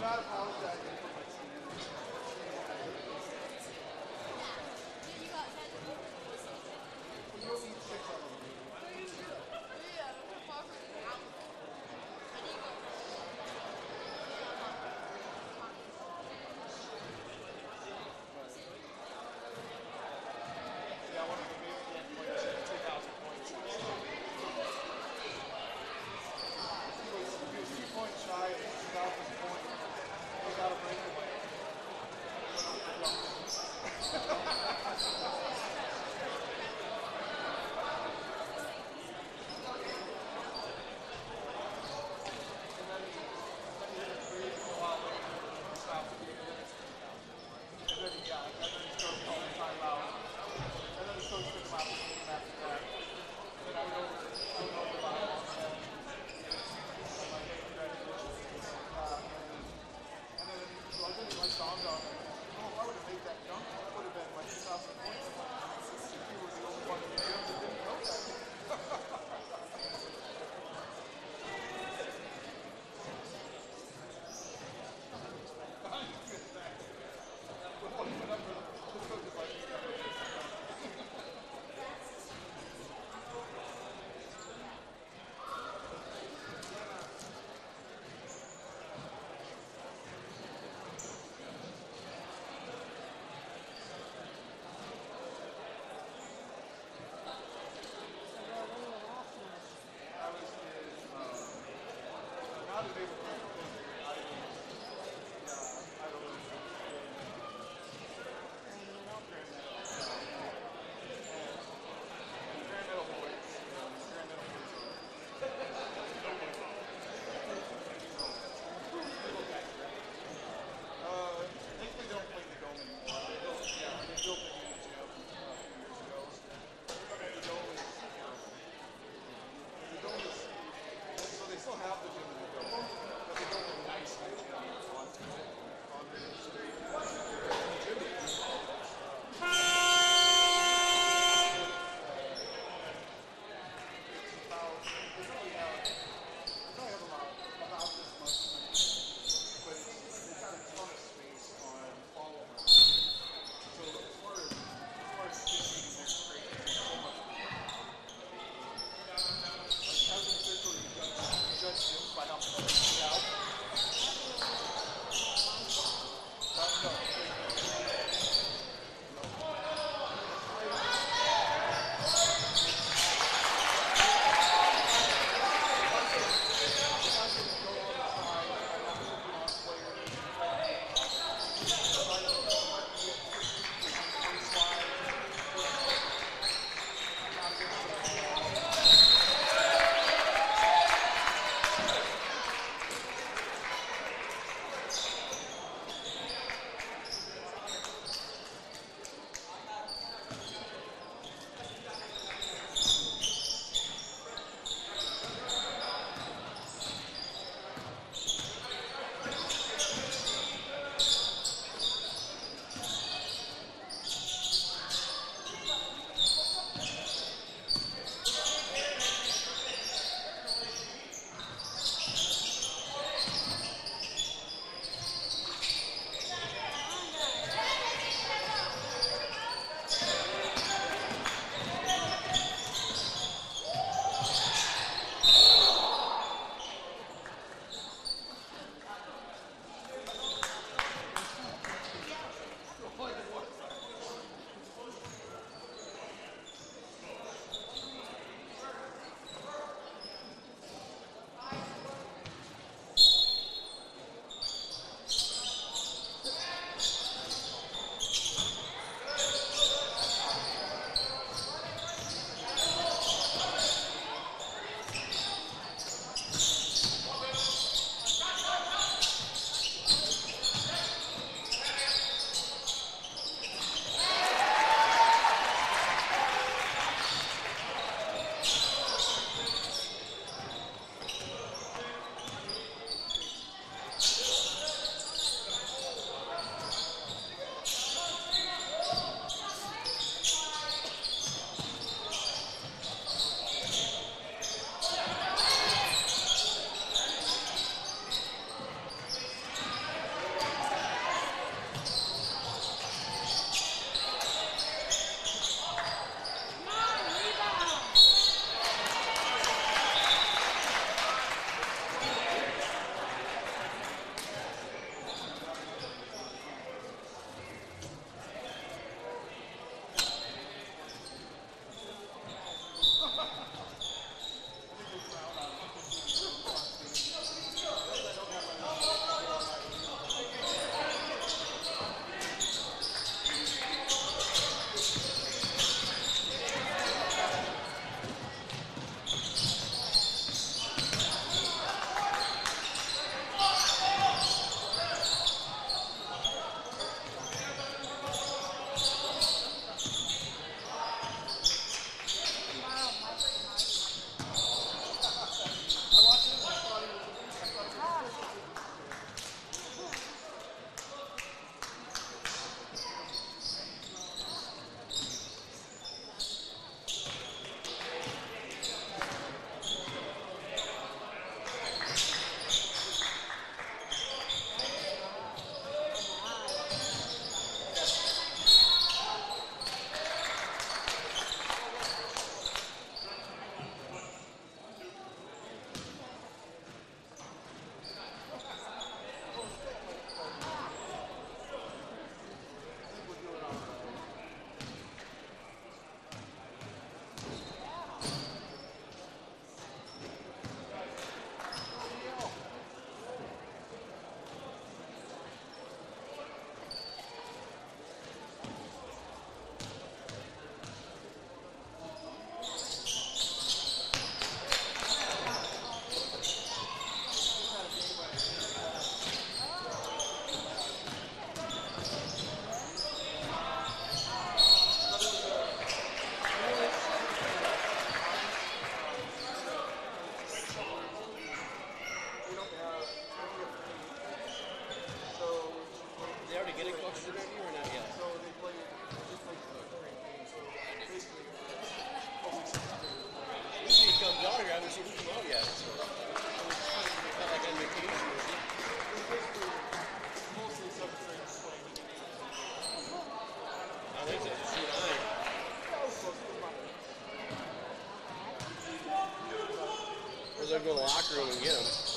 not apologizing for my sins. You'll eat 6 of them. Yeah, I want to maybe get like 2,000 points. He was 2 points shy of 2,000 points. He got a breakaway. By how They'll go to the locker room and get him.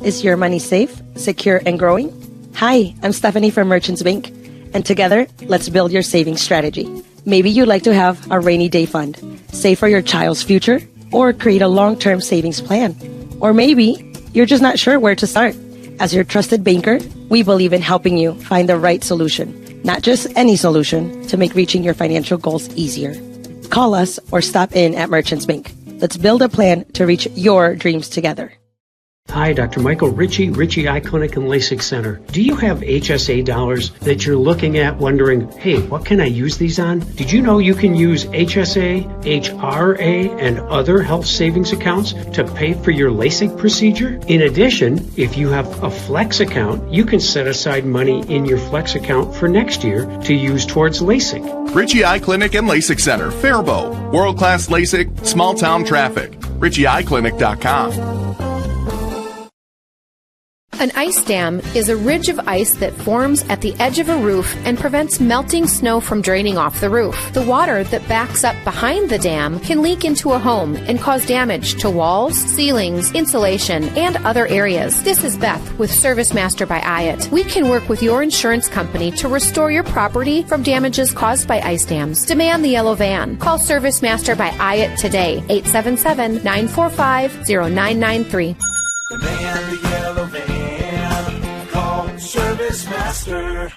Is your money safe, secure, and growing? Hi, I'm Stephanie from Merchants Bank, and together, let's build your savings strategy. Maybe you'd like to have a rainy day fund, save for your child's future, or create a long-term savings plan. Or maybe you're just not sure where to start. As your trusted banker, we believe in helping you find the right solution, not just any solution, to make reaching your financial goals easier. Call us or stop in at Merchants Bank. Let's build a plan to reach your dreams together. Hi, Dr. Michael Ritchie Eye Clinic and LASIK Center. Do you have HSA dollars that you're looking at wondering, hey, what can I use these on? Did you know you can use HSA, HRA, and other health savings accounts to pay for your LASIK procedure? In addition, if you have a Flex account, you can set aside money in your Flex account for next year to use towards LASIK. Ritchie Eye Clinic and LASIK Center, Faribault. World-class LASIK, small-town traffic. RitchieEyeClinic.com. An ice dam is a ridge of ice that forms at the edge of a roof and prevents melting snow from draining off the roof. The water that backs up behind the dam can leak into a home and cause damage to walls, ceilings, insulation, and other areas. This is Beth with Service Master by IAT. We can work with your insurance company to restore your property from damages caused by ice dams. Demand the yellow van. Call Service Master by IAT today, 877-945-0993. Demand the yellow van. Call Service Master.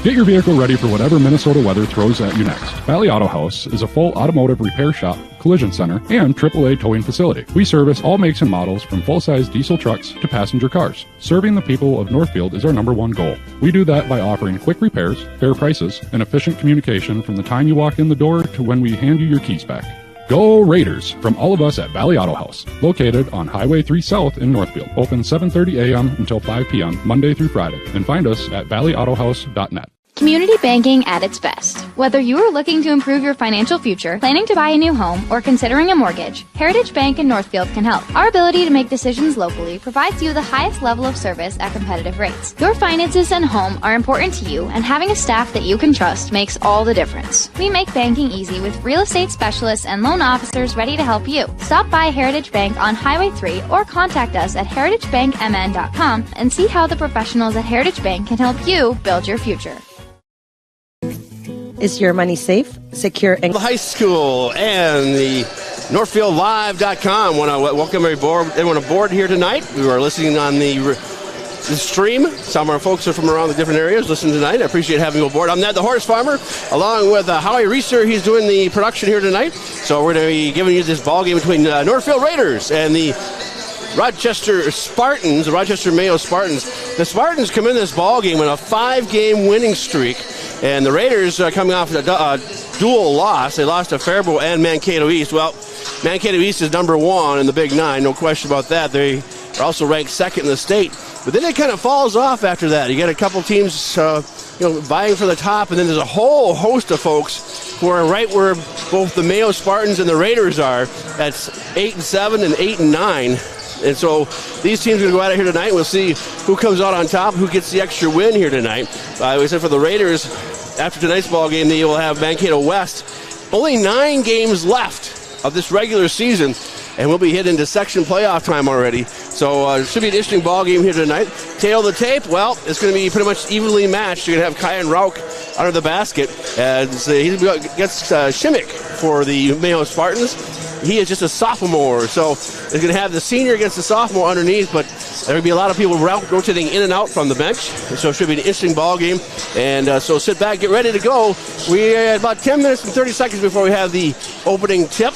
Get your vehicle ready for whatever Minnesota weather throws at you next. Valley Auto House is a full automotive repair shop, collision center, and AAA towing facility. We service all makes and models from full-size diesel trucks to passenger cars. Serving the people of Northfield is our number one goal. We do that by offering quick repairs, fair prices, and efficient communication from the time you walk in the door to when we hand you your keys back. Go Raiders from all of us at Valley Auto House, located on Highway 3 South in Northfield. Open 7:30 a.m. until 5 p.m. Monday through Friday. And find us at valleyautohouse.net. Community banking at its best. Whether you are looking to improve your financial future, planning to buy a new home, or considering a mortgage, Heritage Bank in Northfield can help. Our ability to make decisions locally provides you the highest level of service at competitive rates. Your finances and home are important to you, and having a staff that you can trust makes all the difference. We make banking easy with real estate specialists and loan officers ready to help you. Stop by Heritage Bank on Highway 3 or contact us at heritagebankmn.com and see how the professionals at Heritage Bank can help you build your future. Is your money safe, secure, and... The high school and the NorthfieldLive.com. Want to welcome everyone aboard here tonight. We are listening on the stream. Some of our folks are from around the different areas listening tonight. I appreciate having you aboard. I'm Ned the Horse Farmer, along with Howie Reeser. He's doing the production here tonight. So we're going to be giving you this ball game between Northfield Raiders and the Rochester Spartans, the Rochester Mayo Spartans. The Spartans come in this ball game with a 5-game winning streak. And the Raiders are coming off a dual loss. They lost to Faribault and Mankato East. Well, Mankato East is number 1 in the Big 9, no question about that. They are also ranked second in the state. But then it kind of falls off after that. You get a couple teams vying for the top, and then there's a whole host of folks who are right where both the Mayo Spartans and the Raiders are. That's 8-7 and 8-9. And so these teams are going to go out of here tonight. We'll see who comes out on top, who gets the extra win here tonight. We said for the Raiders, after tonight's ball game, they will have Mankato West. Only 9 games left of this regular season, and we'll be heading into section playoff time already. So it should be an interesting ball game here tonight. Tail of the tape, well, it's going to be pretty much evenly matched. You're going to have Kyan Rauch under the basket. And he gets Shimmick for the Mayo Spartans. He is just a sophomore, so they're going to have the senior against the sophomore underneath, but there will be a lot of people rotating in and out from the bench, so it should be an interesting ball game. And so sit back, get ready to go. We're about 10 minutes and 30 seconds before we have the opening tip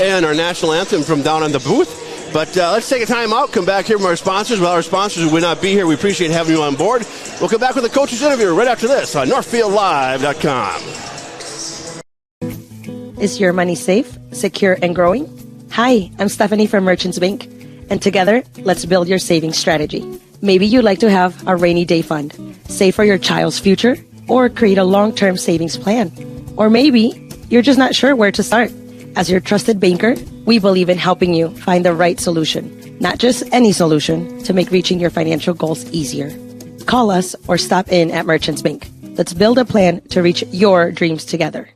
and our national anthem from down on the booth. But let's take a time out, come back here from our sponsors. Well, our sponsors would not be here. We appreciate having you on board. We'll come back with the coach's interview right after this on NorthfieldLive.com. Is your money safe, secure, and growing? Hi, I'm Stephanie from Merchants Bank, and together, let's build your savings strategy. Maybe you'd like to have a rainy day fund, save for your child's future, or create a long-term savings plan. Or maybe you're just not sure where to start. As your trusted banker, we believe in helping you find the right solution, not just any solution, to make reaching your financial goals easier. Call us or stop in at Merchants Bank. Let's build a plan to reach your dreams together.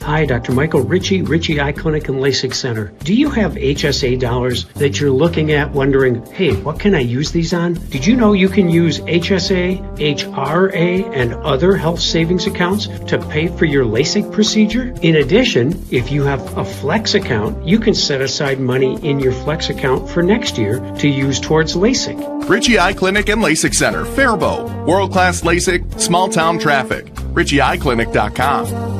Hi, Dr. Michael Ritchie Eye Clinic and LASIK Center. Do you have HSA dollars that you're looking at wondering, hey, what can I use these on? Did you know you can use HSA, HRA, and other health savings accounts to pay for your LASIK procedure? In addition, if you have a Flex account, you can set aside money in your Flex account for next year to use towards LASIK. Ritchie Eye Clinic and LASIK Center, Faribault. World-class LASIK, small-town traffic. RitchieEyeClinic.com.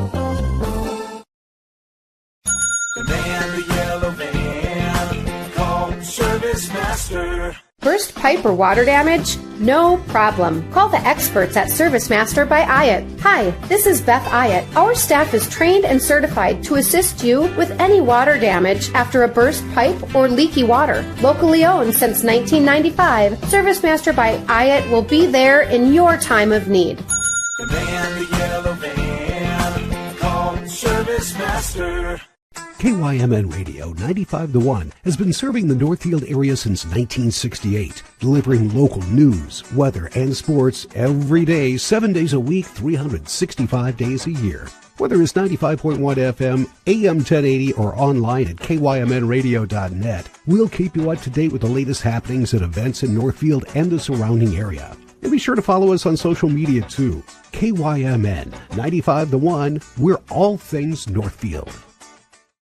The man, the yellow van, call Service Master. Burst pipe or water damage? No problem. Call the experts at Service Master by Ayat. Hi, this is Beth Ayat. Our staff is trained and certified to assist you with any water damage after a burst pipe or leaky water. Locally owned since 1995, Service Master by Ayat will be there in your time of need. The man, the yellow van, call Service Master. KYMN Radio 95.1 has been serving the Northfield area since 1968, delivering local news, weather, and sports every day, 7 days a week, 365 days a year. Whether it's 95.1 FM, AM 1080, or online at kymnradio.net, we'll keep you up to date with the latest happenings and events in Northfield and the surrounding area. And be sure to follow us on social media too. KYMN 95.1, we're all things Northfield.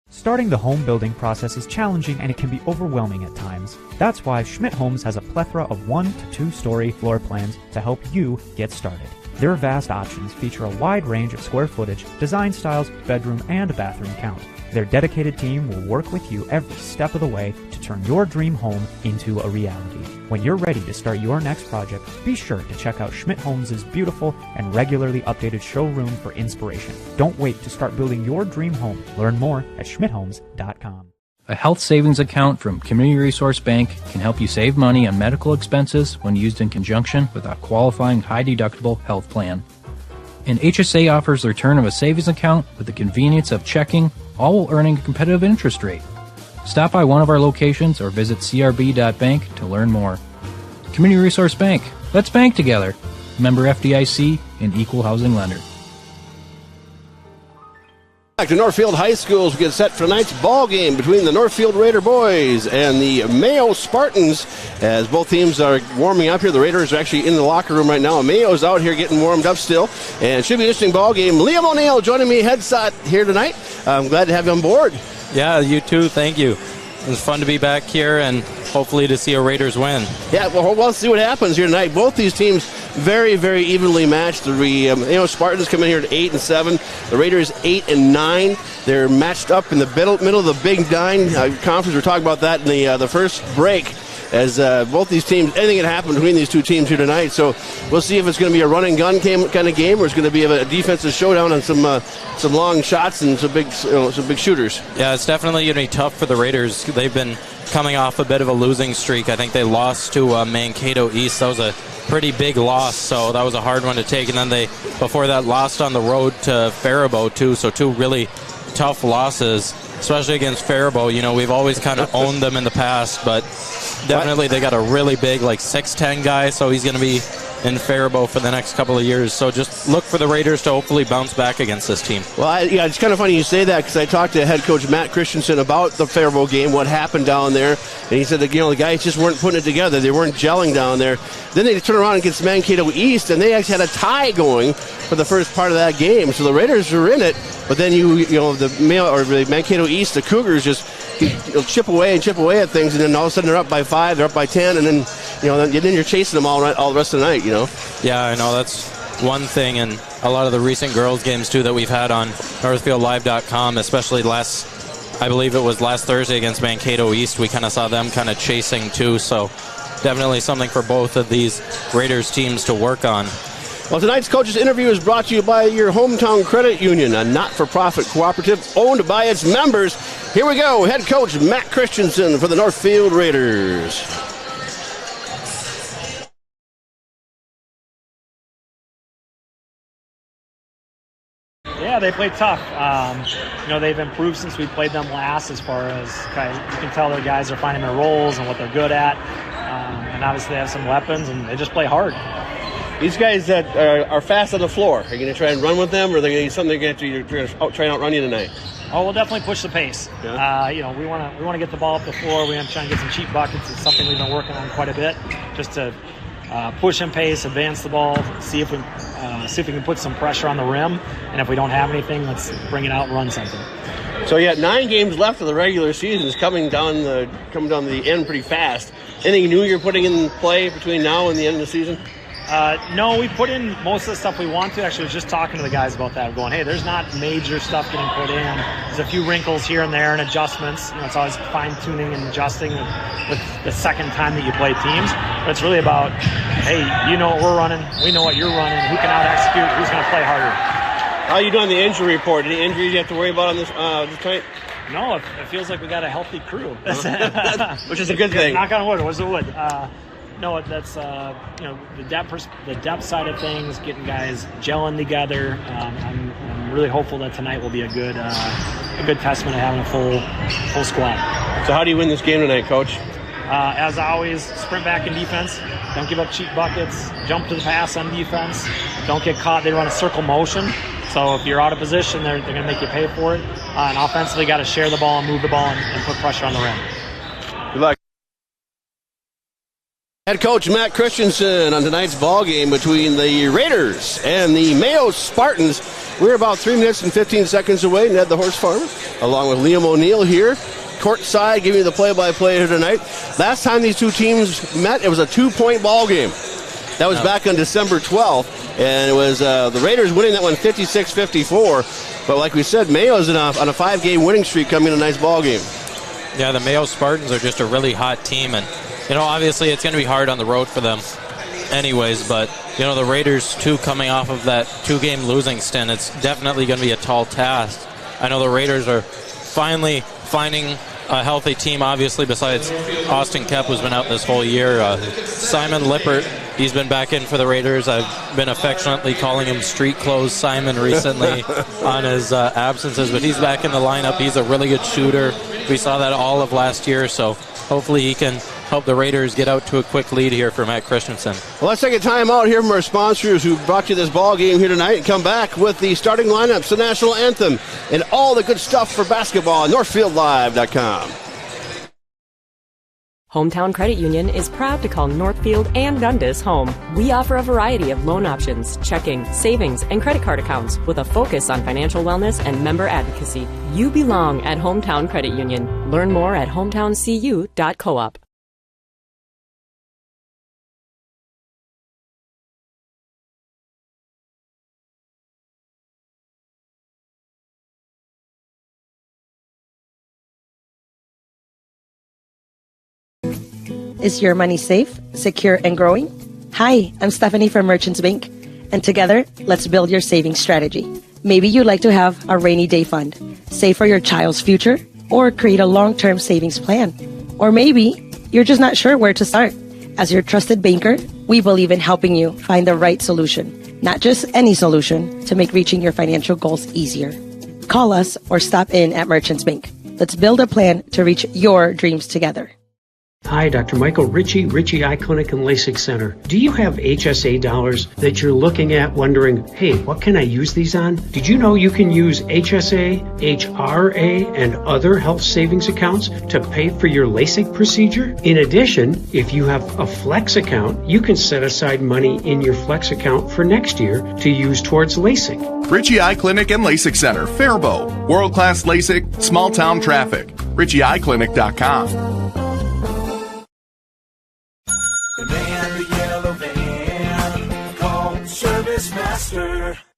Starting the home building process is challenging and it can be overwhelming at times. That's why Schmidt Homes has a plethora of 1 to 2 story floor plans to help you get started. Their vast options feature a wide range of square footage, design styles, bedroom, and bathroom count. Their dedicated team will work with you every step of the way to turn your dream home into a reality. When you're ready to start your next project, be sure to check out Schmidt Homes' beautiful and regularly updated showroom for inspiration. Don't wait to start building your dream home. Learn more at schmidthomes.com. A health savings account from Community Resource Bank can help you save money on medical expenses when used in conjunction with a qualifying high-deductible health plan. And HSA offers the return of a savings account with the convenience of checking, all while earning a competitive interest rate. Stop by one of our locations or visit crb.bank to learn more. Community Resource Bank. Let's bank together. Member FDIC and equal housing lender. Back to Northfield High School as we get set for tonight's ball game between the Northfield Raider boys and the Mayo Spartans as both teams are warming up here. The Raiders are actually in the locker room right now. Mayo's out here getting warmed up still, and it should be an interesting ball game. Liam O'Neill joining me headset here tonight. I'm glad to have you on board. Yeah, you too. Thank you. It's fun to be back here and hopefully to see a Raiders win. Yeah, well, we'll see what happens here tonight. Both these teams very, very evenly matched. The Spartans come in here at 8-7. The Raiders 8-9. They're matched up in the middle of the Big Nine conference. We're talking about that in the first break. As both these teams, anything can happen between these two teams here tonight. So we'll see if it's going to be a run and gun kind of game, or it's going to be a defensive showdown on some long shots and some big shooters. Yeah, it's definitely going to be tough for the Raiders. They've been coming off a bit of a losing streak. I think they lost to Mankato East. That was a pretty big loss, so that was a hard one to take. And then they, before that, lost on the road to Faribault too. So two really tough losses, especially against Faribault. You know, we've always kind of owned them in the past, but definitely they got a really big, like 6'10" guy, so he's going to be in Faribault for the next couple of years. So just look for the Raiders to hopefully bounce back against this team. Well, it's kind of funny you say that because I talked to head coach Matt Christensen about the Faribault game, what happened down there, and he said that the guys just weren't putting it together. They weren't gelling down there. Then they turn around against Mankato East, and they actually had a tie going for the first part of that game. So the Raiders were in it, but then the Mankato East, the Cougars just chip away at things, and then all of a sudden they're up by 5, they're up by 10, and then then you're chasing them all the rest of the night. Yeah, I know that's one thing, and a lot of the recent girls games too that we've had on NorthfieldLive.com, especially I believe it was last Thursday against Mankato East. We kind of saw them kind of chasing too, so definitely something for both of these Raiders teams to work on. Well, tonight's coach's interview is brought to you by your hometown credit union, a not-for-profit cooperative owned by its members. Here we go, head coach Matt Christensen for the Northfield Raiders. Yeah, they played tough. They've improved since we played them last as far as you can tell their guys are finding their roles and what they're good at. And obviously they have some weapons, and they just play hard. These guys that are fast on the floor, are you going to try and run with them, or are they going to do something they're going to try and outrun you tonight? Oh, we'll definitely push the pace. Yeah. We want to get the ball up the floor. We want to try and get some cheap buckets. It's something we've been working on quite a bit, just to push and pace, advance the ball, see if we can put some pressure on the rim, and if we don't have anything, let's bring it out and run something. So you got 9 games left of the regular season. It's coming down the end pretty fast. Anything new you're putting in play between now and the end of the season? No, we put in most of the stuff we want to. Actually, I was just talking to the guys about that. Going, hey, there's not major stuff getting put in. There's a few wrinkles here and there and adjustments. It's always fine-tuning and adjusting with the second time that you play teams. But it's really about, hey, you know what we're running. We know what you're running. Who can out-execute? Who's going to play harder? How are you doing the injury report? Any injuries you have to worry about on this tonight? No, it feels like we got a healthy crew. Which is a good thing. Knock on wood. What's the wood? No, that's the depth side of things, getting guys gelling together. I'm really hopeful that tonight will be a good testament of having a full squad. So how do you win this game tonight, Coach? As always, sprint back in defense. Don't give up cheap buckets. Jump to the pass on defense. Don't get caught. They run a circle motion. So if you're out of position, they're going to make you pay for it. And offensively, got to share the ball and move the ball and put pressure on the rim. Good luck. Head coach Matt Christensen on tonight's ball game between the Raiders and the Mayo Spartans. We're about 3 minutes and 15 seconds away. Ned the Horse Farmer, along with Liam O'Neill here, courtside, giving you the play-by-play here tonight. Last time these two teams met, it was a 2-point ball game. That was back on December 12th, and it was the Raiders winning that one 56-54. But like we said, Mayo's on a 5-game winning streak, coming in a nice ball game. Yeah, the Mayo Spartans are just a really hot team, and obviously it's going to be hard on the road for them anyways, but the Raiders too, coming off of that 2-game losing stint, it's definitely going to be a tall task. I know the Raiders are finally finding a healthy team, obviously, besides Austin Kep, who's been out this whole year. Simon Lippert, he's been back in for the Raiders. I've been affectionately calling him Street Clothes Simon recently on his absences, but he's back in the lineup. He's a really good shooter. We saw that all of last year, so hopefully he can help the Raiders get out to a quick lead here for Matt Christensen. Well, let's take a time out here from our sponsors who brought you this ball game here tonight and come back with the starting lineups, the national anthem, and all the good stuff for basketball at NorthfieldLive.com. Hometown Credit Union is proud to call Northfield and Dundas home. We offer a variety of loan options, checking, savings, and credit card accounts with a focus on financial wellness and member advocacy. You belong at Hometown Credit Union. Learn more at hometowncu.coop. Is your money safe, secure, and growing? Hi, I'm Stephanie from Merchants Bank, and together, let's build your savings strategy. Maybe you'd like to have a rainy day fund, save for your child's future, or create a long-term savings plan. Or maybe you're just not sure where to start. As your trusted banker, we believe in helping you find the right solution, not just any solution, to make reaching your financial goals easier. Call us or stop in at Merchants Bank. Let's build a plan to reach your dreams together. Hi, Dr. Michael Ritchie Eye Clinic and LASIK Center. Do you have HSA dollars that you're looking at wondering, hey, what can I use these on? Did you know you can use HSA, HRA, and other health savings accounts to pay for your LASIK procedure? In addition, if you have a Flex account, you can set aside money in your Flex account for next year to use towards LASIK. Ritchie Eye Clinic and LASIK Center, Faribault. World-class LASIK, small town traffic. RitchieEyeClinic.com.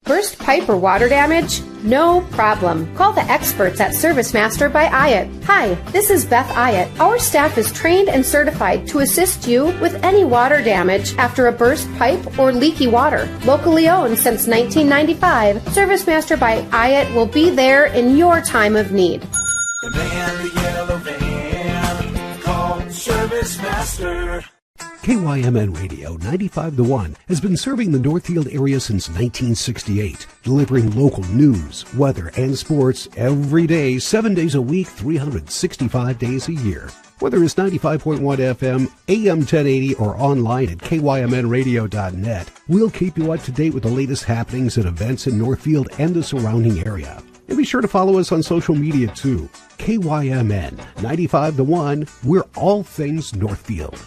Burst pipe or water damage? No problem. Call the experts at ServiceMaster by Ayat. Hi, this is Beth Ayat. Our staff is trained and certified to assist you with any water damage after a burst pipe or leaky water. Locally owned since 1995, ServiceMaster by Ayat will be there in your time of need. The man, the yellow van, call ServiceMaster. KYMN Radio 95.1 has been serving the Northfield area since 1968, delivering local news, weather, and sports every day, 7 days a week, 365 days a year. Whether it's 95.1 FM, AM 1080, or online at kymnradio.net, we'll keep you up to date with the latest happenings and events in Northfield and the surrounding area. And be sure to follow us on social media too. KYMN 95 The One, we're all things Northfield.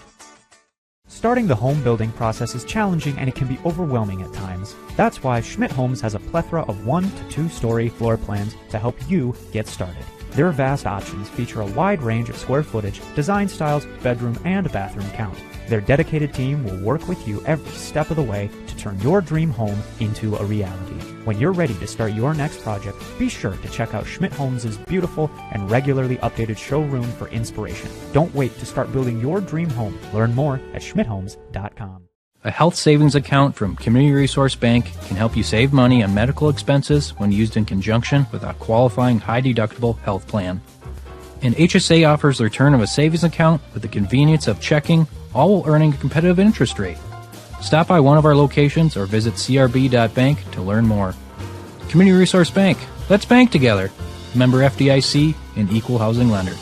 Starting the home building process is challenging and it can be overwhelming at times. That's why Schmidt Homes has a plethora of 1 to 2 story floor plans to help you get started. Their vast options feature a wide range of square footage, design styles, bedroom, and bathroom count. Their dedicated team will work with you every step of the way to turn your dream home into a reality. When you're ready to start your next project, be sure to check out Schmidt Homes' beautiful and regularly updated showroom for inspiration. Don't wait to start building your dream home. Learn more at schmidthomes.com. A health savings account from Community Resource Bank can help you save money on medical expenses when used in conjunction with a qualifying high-deductible health plan. And HSA offers the return of a savings account with the convenience of checking, all while earning a competitive interest rate. Stop by one of our locations or visit crb.bank to learn more. Community Resource Bank. Let's bank together. Member FDIC and equal housing lender.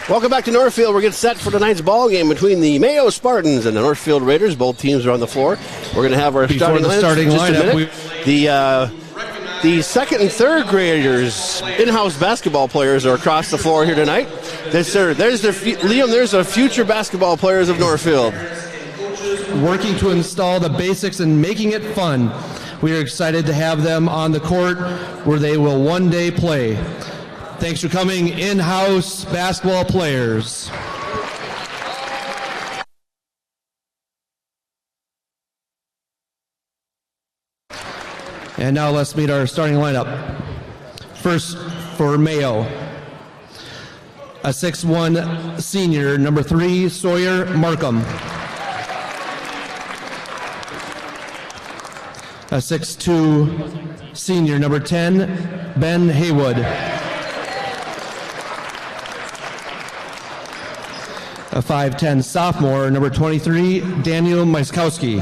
Welcome back to Northfield. We're getting set for tonight's ball game between the Mayo Spartans and the Northfield Raiders. Both teams are on the floor. We're going to have our starting lineup. The second and third graders, in-house basketball players, are across the floor here tonight. Liam, there's the future basketball players of Northfield. Working to install the basics and making it fun. We are excited to have them on the court where they will one day play. Thanks for coming, in-house basketball players. And now let's meet our starting lineup. First for Mayo, a 6'1" senior, number 3, Sawyer Markham. A 6'2" senior, number 10, Ben Haywood. A 5'10" sophomore, number 23, Daniel Myskowski.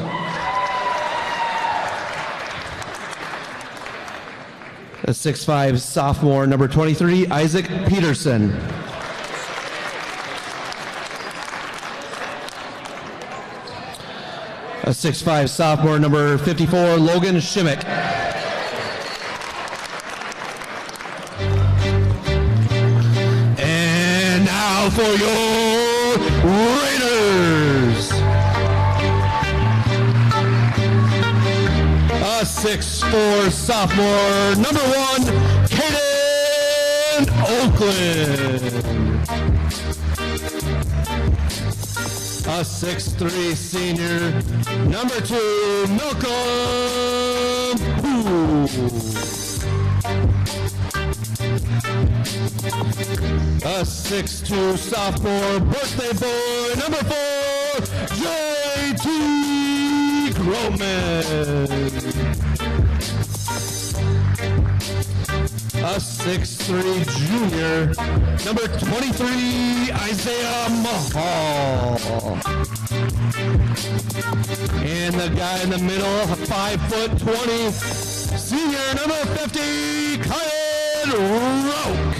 A 6'5" sophomore, number 23, Isaac Peterson. A 6'5" sophomore, number 54, Logan Shimmick. And now for your Raiders. A 6'4" sophomore, number 1, Caden Oakland. A 6'3" senior, number 2, Malcolm Hu. A 6'2" sophomore, birthday boy, number 4, J.T. Groman. A 6'3" junior, number 23, Isaiah Mahal. And the guy in the middle, 5'20", senior, number 50, Kyle Roke.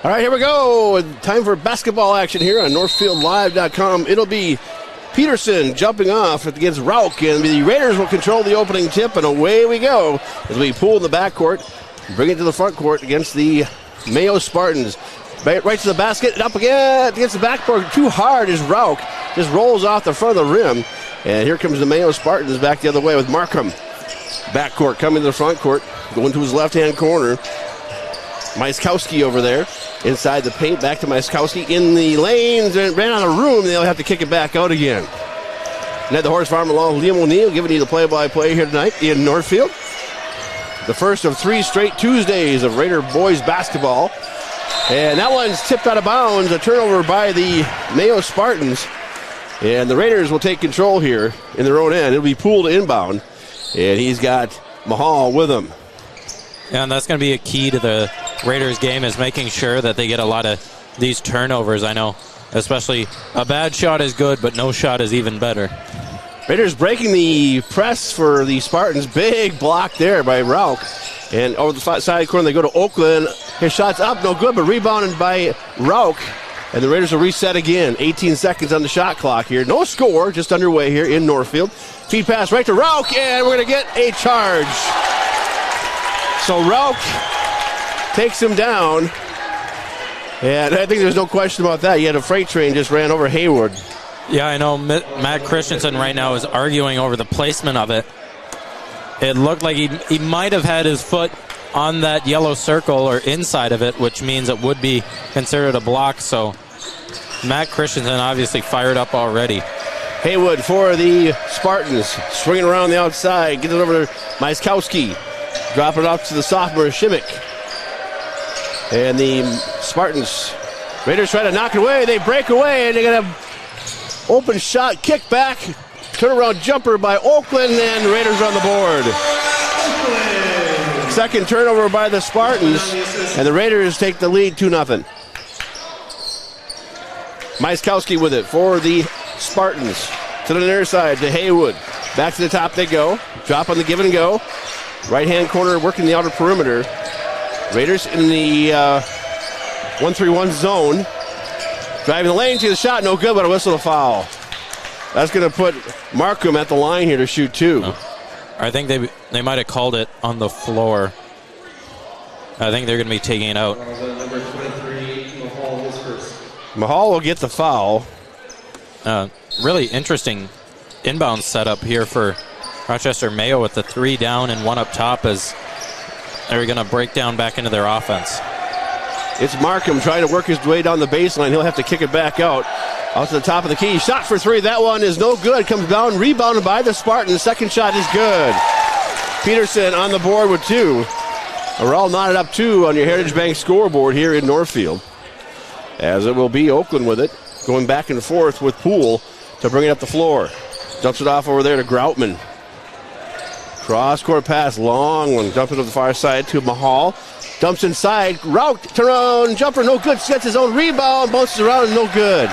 All right, here we go. Time for basketball action here on NorthfieldLive.com. It'll be Peterson jumping off against Rauch, and the Raiders will control the opening tip, and away we go as we pull in the backcourt, bring it to the front court against the Mayo Spartans. Right to the basket, and up again against the backboard. Too hard as Rauch just rolls off the front of the rim. And here comes the Mayo Spartans back the other way with Markham. Backcourt coming to the front court, going to his left-hand corner. Myskowski over there. Inside the paint, back to Myskowski in the lanes, and ran out of room. They'll have to kick it back out again. Ned the Horse Farm along with Liam O'Neill giving you the play-by-play here tonight in Northfield. The first of 3 straight Tuesdays of Raider boys basketball. And that one's tipped out of bounds, a turnover by the Mayo Spartans. And the Raiders will take control here in their own end. It'll be pooled inbound, and he's got Mahal with him. Yeah, and that's going to be a key to the Raiders game, is making sure that they get a lot of these turnovers. I know, especially a bad shot is good, but no shot is even better. Raiders breaking the press for the Spartans. Big block there by Rauch. And over the side corner, they go to Oakland. His shot's up, no good, but rebounded by Rauch. And the Raiders will reset again. 18 seconds on the shot clock here. No score, just underway here in Northfield. Feed pass right to Rauch, and we're going to get a charge. So Rauch takes him down. And I think there's no question about that. He had a freight train just ran over Hayward. Yeah, I know Matt Christensen right now is arguing over the placement of it. It looked like he might have had his foot on that yellow circle or inside of it, which means it would be considered a block. So Matt Christensen obviously fired up already. Haywood for the Spartans, swinging around the outside, gets it over to Myskowski. Drop it off to the sophomore, Shimmick. And the Spartans, Raiders try to knock it away. They break away, and they got an open shot, kick back, turnaround jumper by Oakland, and the Raiders are on the board. Second turnover by the Spartans, and the Raiders take the lead 2-0. Myskowski with it for the Spartans. To the near side to Haywood. Back to the top they go. Drop on the give and go. Right-hand corner working the outer perimeter. Raiders in the 1-3-1 zone. Driving the lane to the shot, no good, but a whistle, a foul. That's going to put Markham at the line here to shoot 2. I think they might have called it on the floor. I think they're going to be taking it out. Mahal will get the foul. Really interesting inbound setup here for Rochester Mayo with the 3 down and 1 up top as they're going to break down back into their offense. It's Markham trying to work his way down the baseline. He'll have to kick it back out to the top of the key. Shot for 3. That one is no good. Comes down, rebounded by the Spartans. Second shot is good. Peterson on the board with 2. We're all knotted up 2 on your Heritage Bank scoreboard here in Northfield. As it will be Oakland with it, going back and forth with Poole to bring it up the floor. Dumps it off over there to Groutman. Cross-court pass, long one. Dumps it to the far side to Mahal. Dumps inside. Rauch, turn around, jumper, no good. Gets his own rebound, bounces around, no good.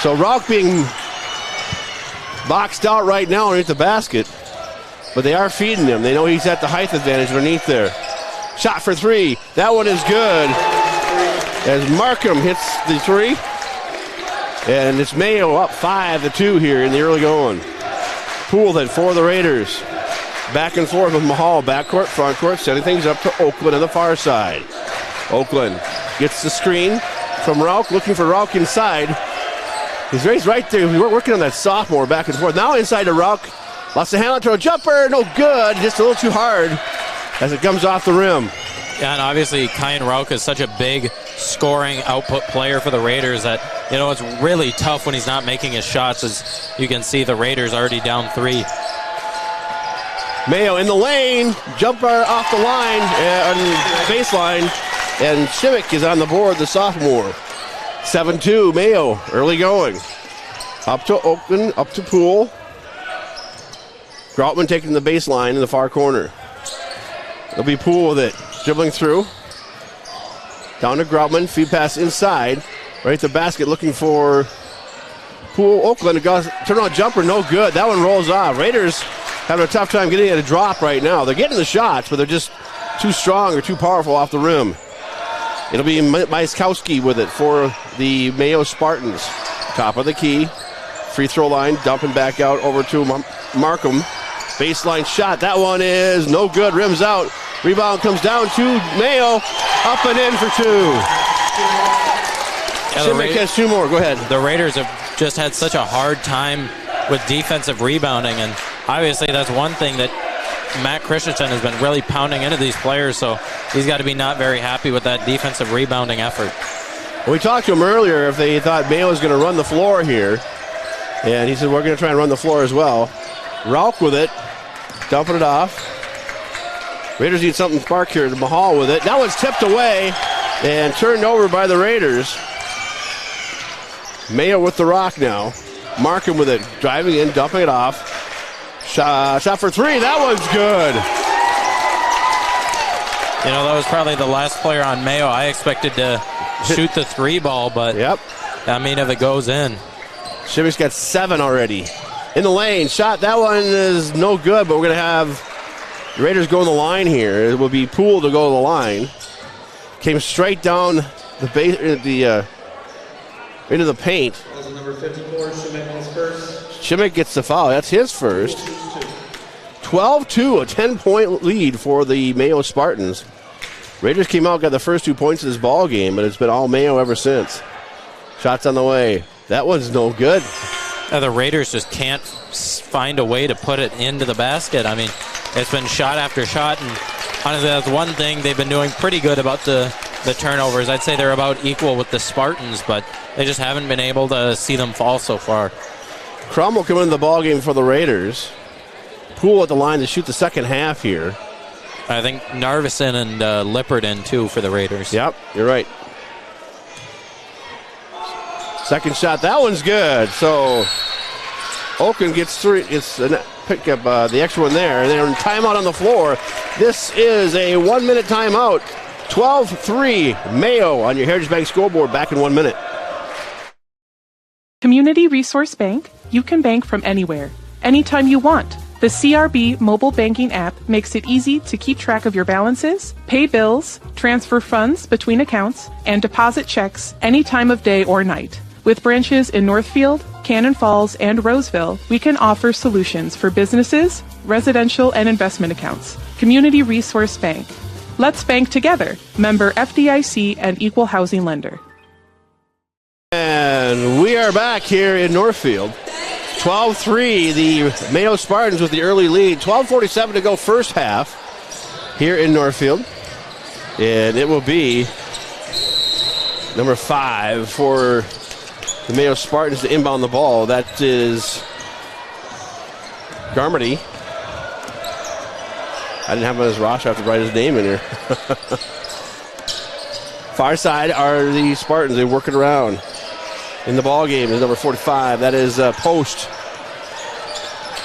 So Rauch being boxed out right now underneath the basket. But they are feeding him. They know he's at the height advantage underneath there. Shot for 3. That one is good. As Markham hits the 3. And it's Mayo up 5-2 here in the early going. Poole then for the Raiders. Back and forth with Mahal. Backcourt, frontcourt, setting things up to Oakland on the far side. Oakland gets the screen from Rauch, looking for Rauch inside. He's right there. We're working on that sophomore back and forth. Now inside to Rauch. Lots of handle to a jumper. No good. Just a little too hard as it comes off the rim. Yeah, and obviously Kyan Rauch is such a big scoring output player for the Raiders that, it's really tough when he's not making his shots. As you can see, the Raiders already down 3. Mayo in the lane, jumper off the line, baseline, and Shimmick is on the board, the sophomore. 7-2, Mayo, early going. Up to Oakland, up to Poole. Groutman taking the baseline in the far corner. It'll be Poole with it, dribbling through. Down to Groutman, feed pass inside, right at the basket, looking for Poole. Oakland, turn-on jumper, no good. That one rolls off. Raiders having a tough time getting it to drop right now. They're getting the shots, but they're just too strong or too powerful off the rim. It'll be Myskowski with it for the Mayo Spartans. Top of the key. Free throw line, dumping back out over to Markham. Baseline shot. That one is no good. Rims out. Rebound comes down to Mayo. Up and in for two. Shimmick has two more. Go ahead. The Raiders have just had such a hard time with defensive rebounding, and obviously that's one thing that Matt Christensen has been really pounding into these players, so he's got to be not very happy with that defensive rebounding effort. We talked to him earlier if they thought Mayo was going to run the floor here, and he said we're going to try and run the floor as well. Rauch with it, dumping it off. Raiders need something spark here. Mahal with it. That one's tipped away and turned over by the Raiders. Mayo with the rock now. Markham with it, driving in, dumping it off. Shot for three. That one's good. You know, that was probably the last player on Mayo I expected to shoot the three ball, but I mean, if it goes in. Shimmick's got 7 already. In the lane, shot. That one is no good, but we're going to have the Raiders go in the line here. It will be Poole to go to the line. Came straight down the base, into the paint. Number 54, Shimmick is first. Shimmick gets the foul. That's his first. 12-2, a 10-point lead for the Mayo Spartans. Raiders came out, got the first 2 points of this ball game, but it's been all Mayo ever since. Shots on the way. That one's no good. The Raiders just can't find a way to put it into the basket. I mean, it's been shot after shot, and honestly, that's one thing they've been doing pretty good about the turnovers. I'd say they're about equal with the Spartans, but they just haven't been able to see them fall so far. Crum will come into the ball game for the Raiders. Poole at the line to shoot the second half here. I think Narveson and Lippert in too for the Raiders. Yep, you're right. Second shot, that one's good. So Oaken gets 3. It's pick up the extra one there. They're in timeout on the floor. This is a 1-minute timeout. 12-3 Mayo on your Heritage Bank scoreboard. Back in 1 minute. Community Resource Bank. You can bank from anywhere, anytime you want. The CRB mobile banking app makes it easy to keep track of your balances, pay bills, transfer funds between accounts, and deposit checks any time of day or night. With branches in Northfield, Cannon Falls, and Roseville, we can offer solutions for businesses, residential, and investment accounts. Community Resource Bank. Let's bank together. Member FDIC and Equal Housing Lender. And we are back here in Northfield. 12-3, the Mayo Spartans with the early lead. 12:47 to go first half here in Northfield. And it will be number 5 for the Mayo Spartans to inbound the ball. That is Garmity. I didn't have him on his roster. I have to write his name in here. Far side are the Spartans. They work it around. In the ball game is number 45. That is Post.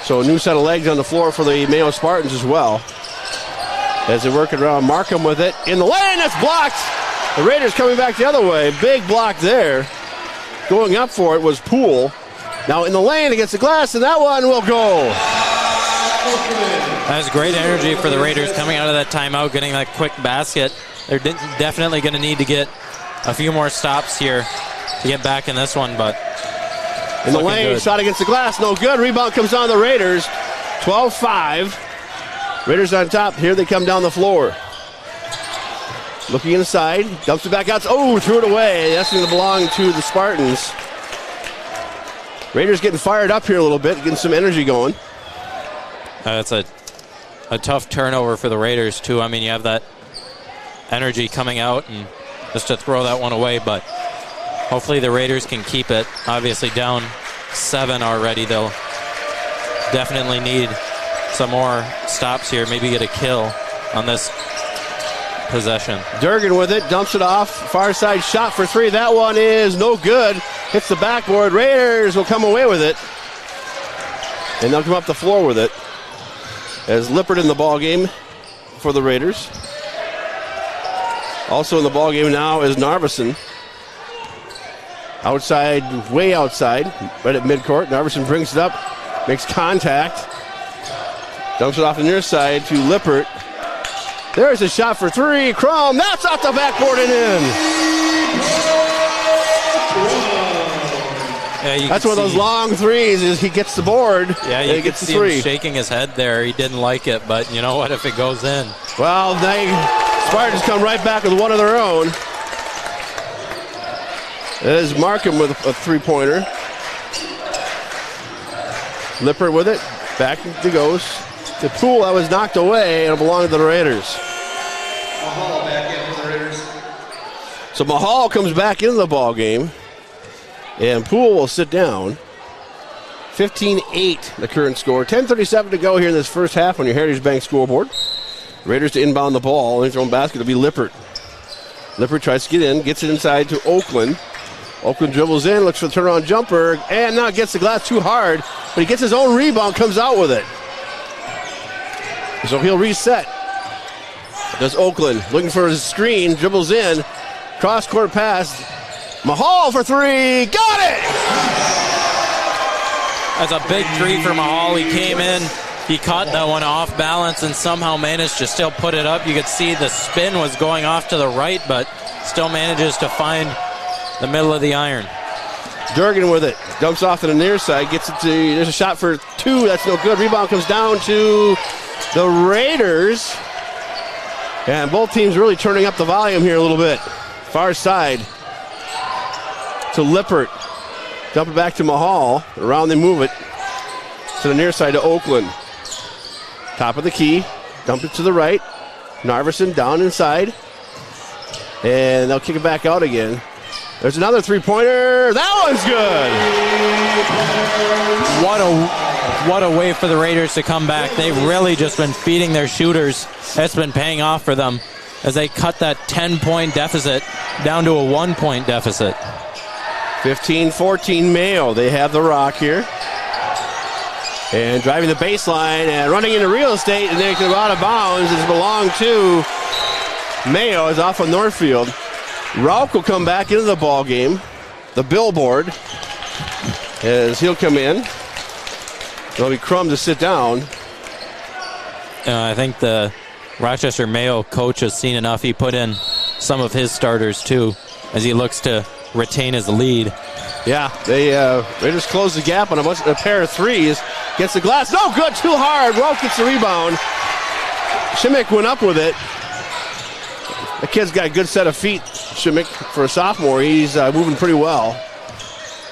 So a new set of legs on the floor for the Mayo Spartans as well. As they work it around, Markham with it in the lane. That's blocked. The Raiders coming back the other way. Big block there. Going up for it was Poole. Now in the lane against the glass, and that one will go. That's great energy for the Raiders coming out of that timeout, getting that quick basket. They're definitely going to need to get a few more stops here to get back in this one, but in the lane, good. Shot against the glass, no good. Rebound comes on the Raiders. 12-5. Raiders on top. Here they come down the floor. Looking inside, dumps it back out. Oh, threw it away. That's going to belong to the Spartans. Raiders getting fired up here a little bit, getting some energy going. It's a tough turnover for the Raiders, too. I mean, you have that energy coming out and just to throw that one away, but hopefully the Raiders can keep it. Obviously down 7 already. They'll definitely need some more stops here, maybe get a kill on this possession. Durgan with it, dumps it off. Far side shot for 3. That one is no good. Hits the backboard. Raiders will come away with it. And they'll come up the floor with it. As Lippert in the ball game for the Raiders. Also in the ball game now is Narveson. Outside, way outside, right at midcourt. Narveson brings it up, makes contact. Dumps it off the near side to Lippert. There's a shot for three. Crum, that's off the backboard and in. Yeah, that's one of those long threes. Is he gets the board. Yeah, he gets the three. Him shaking his head there. He didn't like it, but you know what? If it goes in. Well, Spartans come right back with one of their own. It is Markham with a three-pointer. Lippert with it. Back it goes. The Poole that was knocked away, and it belonged to the Raiders. Mahal back in for the Raiders. So Mahal comes back into the ball game, and Poole will sit down. 15-8 the current score. 10:37 to go here in this first half on your Heritage Bank scoreboard. Raiders to inbound the ball. In their own basket will be Lippert. Lippert tries to get in, gets it inside to Oakland. Oakland dribbles in, looks for the turnaround jumper, and now gets the glass too hard, but he gets his own rebound, comes out with it. So he'll reset. Does Oakland, looking for his screen, dribbles in, cross-court pass. Mahal for three, got it! That's a big three for Mahal. He came in, he caught that one off balance and somehow managed to still put it up. You could see the spin was going off to the right, but still manages to find the middle of the iron. Durgan with it, dumps off to the near side, gets it to, there's a shot for two, that's no good. Rebound comes down to the Raiders. And both teams really turning up the volume here a little bit. Far side to Lippert. Dump it back to Mahal. Around they move it to the near side to Oakland. Top of the key. Dump it to the right. Narveson down inside. And they'll kick it back out again. There's another three-pointer. That one's good. What a way for the Raiders to come back. They've really just been feeding their shooters. That's been paying off for them as they cut that 10-point deficit down to a 1-point deficit. 15-14 Mayo. They have the rock here. And driving the baseline and running into real estate, and they go out of bounds. It belonged to Mayo. Is off of Northfield. Rauch will come back into the ball game. The billboard as he'll come in. It'll be Crum to sit down. I think the Rochester Mayo coach has seen enough. He put in some of his starters too as he looks to retain his lead. Yeah, they just close the gap on a pair of threes. Gets the glass. No good, too hard. Rauch gets the rebound. Shimmick went up with it. The kid's got a good set of feet, Shimmick, for a sophomore. He's moving pretty well.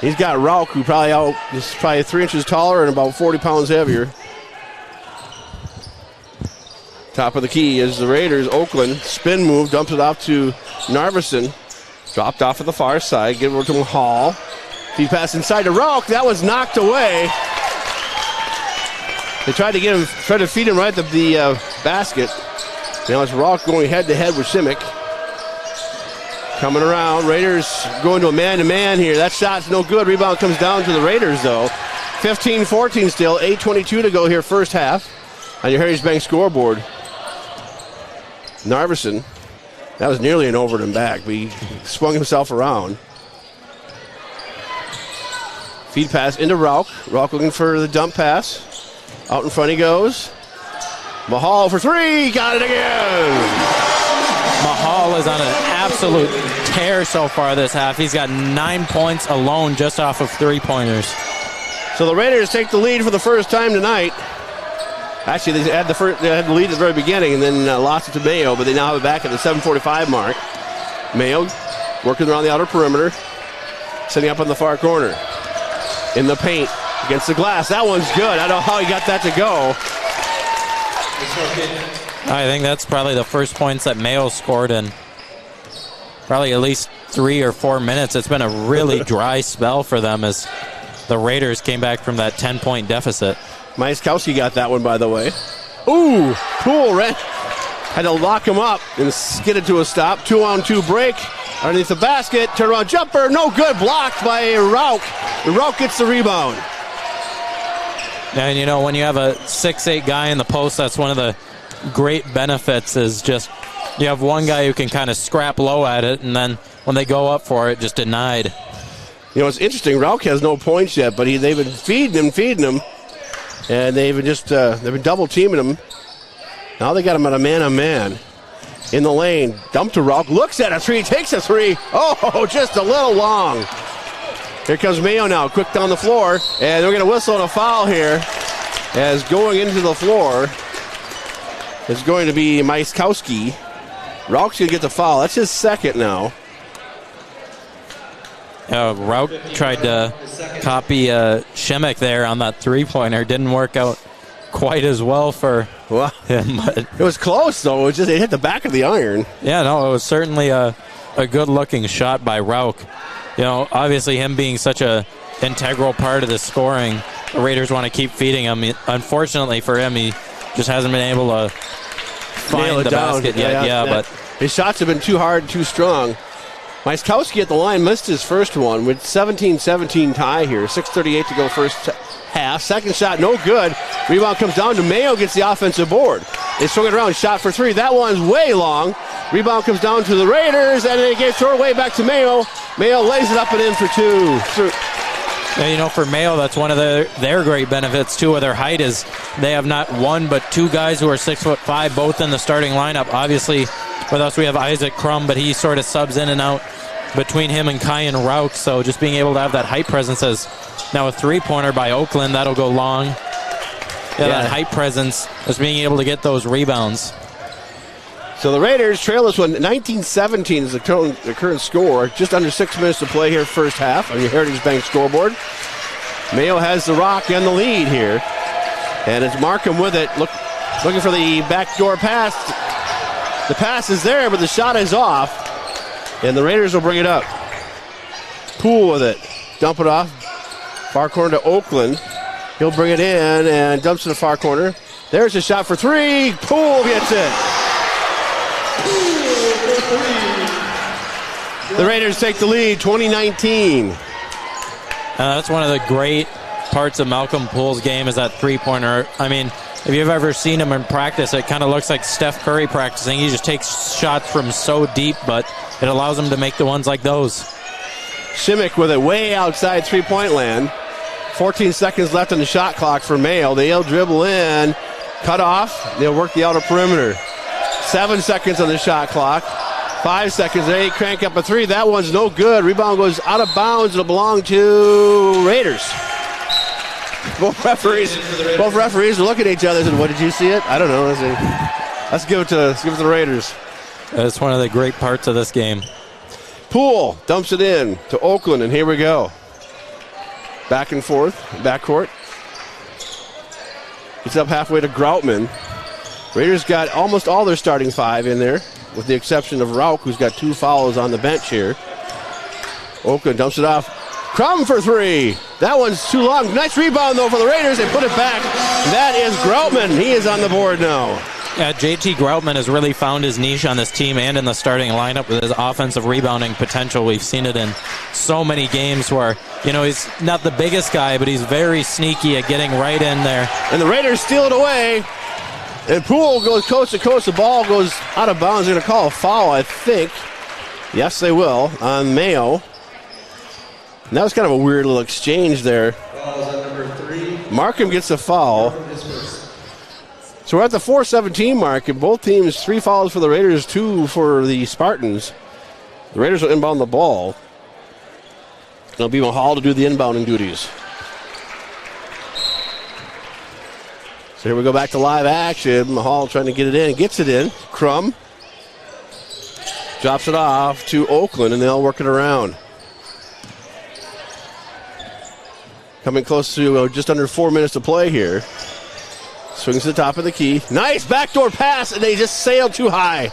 He's got Rauch, who is probably 3 inches taller and about 40 pounds heavier. Top of the key is the Raiders. Oakland, spin move, dumps it off to Narveson. Dropped off at the far side, get over to Mahal. Feed pass inside to Rauch. That was knocked away. They tried to feed him right at the basket. Now it's Rauch going head-to-head with Shimmick. Coming around, Raiders going to a man-to-man here. That shot's no good. Rebound comes down to the Raiders, though. 15-14 still, 8:22 to go here first half on your Heritage Bank scoreboard. Narveson, that was nearly an over and back, but he swung himself around. Feed pass into Rauch. Rauch looking for the dump pass. Out in front he goes. Mahal for three, got it again. Mahal is on an absolute tear so far this half. He's got 9 points alone just off of three-pointers. So the Raiders take the lead for the first time tonight. Actually, they had the lead at the very beginning and then lost it to Mayo, but they now have it back at the 7:45 mark. Mayo working around the outer perimeter, setting up on the far corner. In the paint, against the glass. That one's good. I don't know how he got that to go. I think that's probably the first points that Mayo scored in probably at least 3 or 4 minutes. It's been a really dry spell for them as the Raiders came back from that 10-point deficit. Myskowski got that one, by the way. Ooh, Poole had to lock him up and skid it to a stop. 2-on-2 break underneath the basket. Turnaround jumper, no good. Blocked by Rauch. Rauch gets the rebound. And you know, when you have a 6'8" guy in the post, that's one of the great benefits is just you have one guy who can kind of scrap low at it, and then when they go up for it, just denied. You know, it's interesting. Rauch has no points yet, but they've been feeding him, and they've been double teaming him. Now they got him at a man-on-man. in the lane. Dump to Ralph. Looks at a three. Takes a three. Oh, just a little long. Here comes Mayo now. Quick down the floor. And they're going to whistle a foul here. As going into the floor is going to be Myskowski. Ralph's going to get the foul. That's his second now. Rauch tried to copy Shemek there on that three-pointer. Didn't work out quite as well for him. But it was close, though. It hit the back of the iron. Yeah, no, it was certainly a good-looking shot by Rauch. Obviously him being such a integral part of the scoring, the Raiders want to keep feeding him. Unfortunately for him, he just hasn't been able to find the basket yet. But his shots have been too hard and too strong. Myskowski at the line missed his first one with 17-17 tie here. 6:38 to go first half. Second shot, no good. Rebound comes down to Mayo, gets the offensive board. They swung it around, shot for three. That one's way long. Rebound comes down to the Raiders, and they throw it away back to Mayo. Mayo lays it up and in for two. For Mayo, that's one of their great benefits, too, of their height is they have not one but two guys who are 6'5", both in the starting lineup. Obviously, with us, we have Isaac Crum, but he sort of subs in and out between him and Kyan Rauch. So just being able to have that height presence as now a three-pointer by Oakland, that'll go long. That height presence, just being able to get those rebounds. So the Raiders trail this one 19-17 is the current score. Just under 6 minutes to play here first half on your Heritage Bank scoreboard. Mayo has the rock and the lead here. And it's Markham with it. Looking for the backdoor pass. The pass is there, but the shot is off. And the Raiders will bring it up. Poole with it. Dump it off. Far corner to Oakland. He'll bring it in and dumps to the far corner. There's a shot for three. Poole gets it. The Raiders take the lead, 2019. That's one of the great parts of Malcolm Poole's game is that three-pointer. I mean, if you've ever seen him in practice, it kind of looks like Steph Curry practicing. He just takes shots from so deep, but it allows him to make the ones like those. Shemek with it way outside three-point land. 14 seconds left on the shot clock for Mayo. They'll dribble in, cut off. They'll work the outer perimeter. 7 seconds on the shot clock. 5 seconds. They crank up a three. That one's no good. Rebound goes out of bounds. It'll belong to Raiders. Both referees look at each other and say, "What, did you see it? I don't know." Let's give it to the Raiders. That's one of the great parts of this game. Poole dumps it in to Oakland, and here we go. Back and forth, backcourt. Gets up halfway to Groutman. Raiders got almost all their starting five in there, with the exception of Rauch, who's got 2 fouls on the bench here. Oakland dumps it off. Crum for three. That one's too long. Nice rebound, though, for the Raiders. They put it back. That is Groutman. He is on the board now. Yeah, JT Groutman has really found his niche on this team and in the starting lineup with his offensive rebounding potential. We've seen it in so many games where, he's not the biggest guy, but he's very sneaky at getting right in there. And the Raiders steal it away. And Poole goes coast to coast. The ball goes out of bounds. They're going to call a foul, I think. Yes, they will, on Mayo. And that was kind of a weird little exchange there. Markham gets a foul. So we're at the 4:17 mark, and both teams, 3 fouls for the Raiders, 2 for the Spartans. The Raiders will inbound the ball. It'll be Mahal to do the inbounding duties. So here we go back to live action. Mahal trying to get it in. Gets it in. Crum drops it off to Oakland, and they'll work it around. Coming close to just under 4 minutes to play here. Swings to the top of the key. Nice backdoor pass, and they just sailed too high.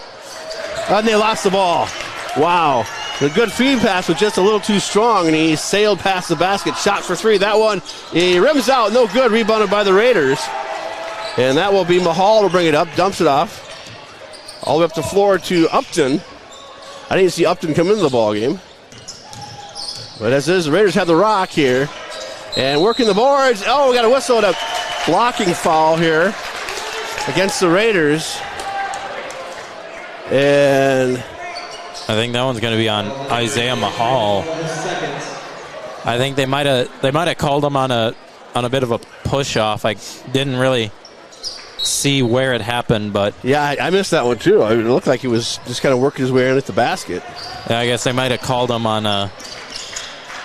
And they lost the ball. Wow. A good feed pass was just a little too strong, and he sailed past the basket. Shot for three. That one, he rims out. No good. Rebounded by the Raiders. And that will be Mahal to bring it up. Dumps it off. All the way up the floor to Upton. I didn't see Upton come into the ball game. But as is, the Raiders have the rock here. And working the boards. Oh, we got a whistle and a blocking foul here against the Raiders. And I think that one's going to be on Isaiah Mahal. I think they might have called him on a bit of a push off. I didn't really see where it happened, but yeah, I missed that one too. It looked like he was just kind of working his way underneath the basket. Yeah, I guess they might have called him on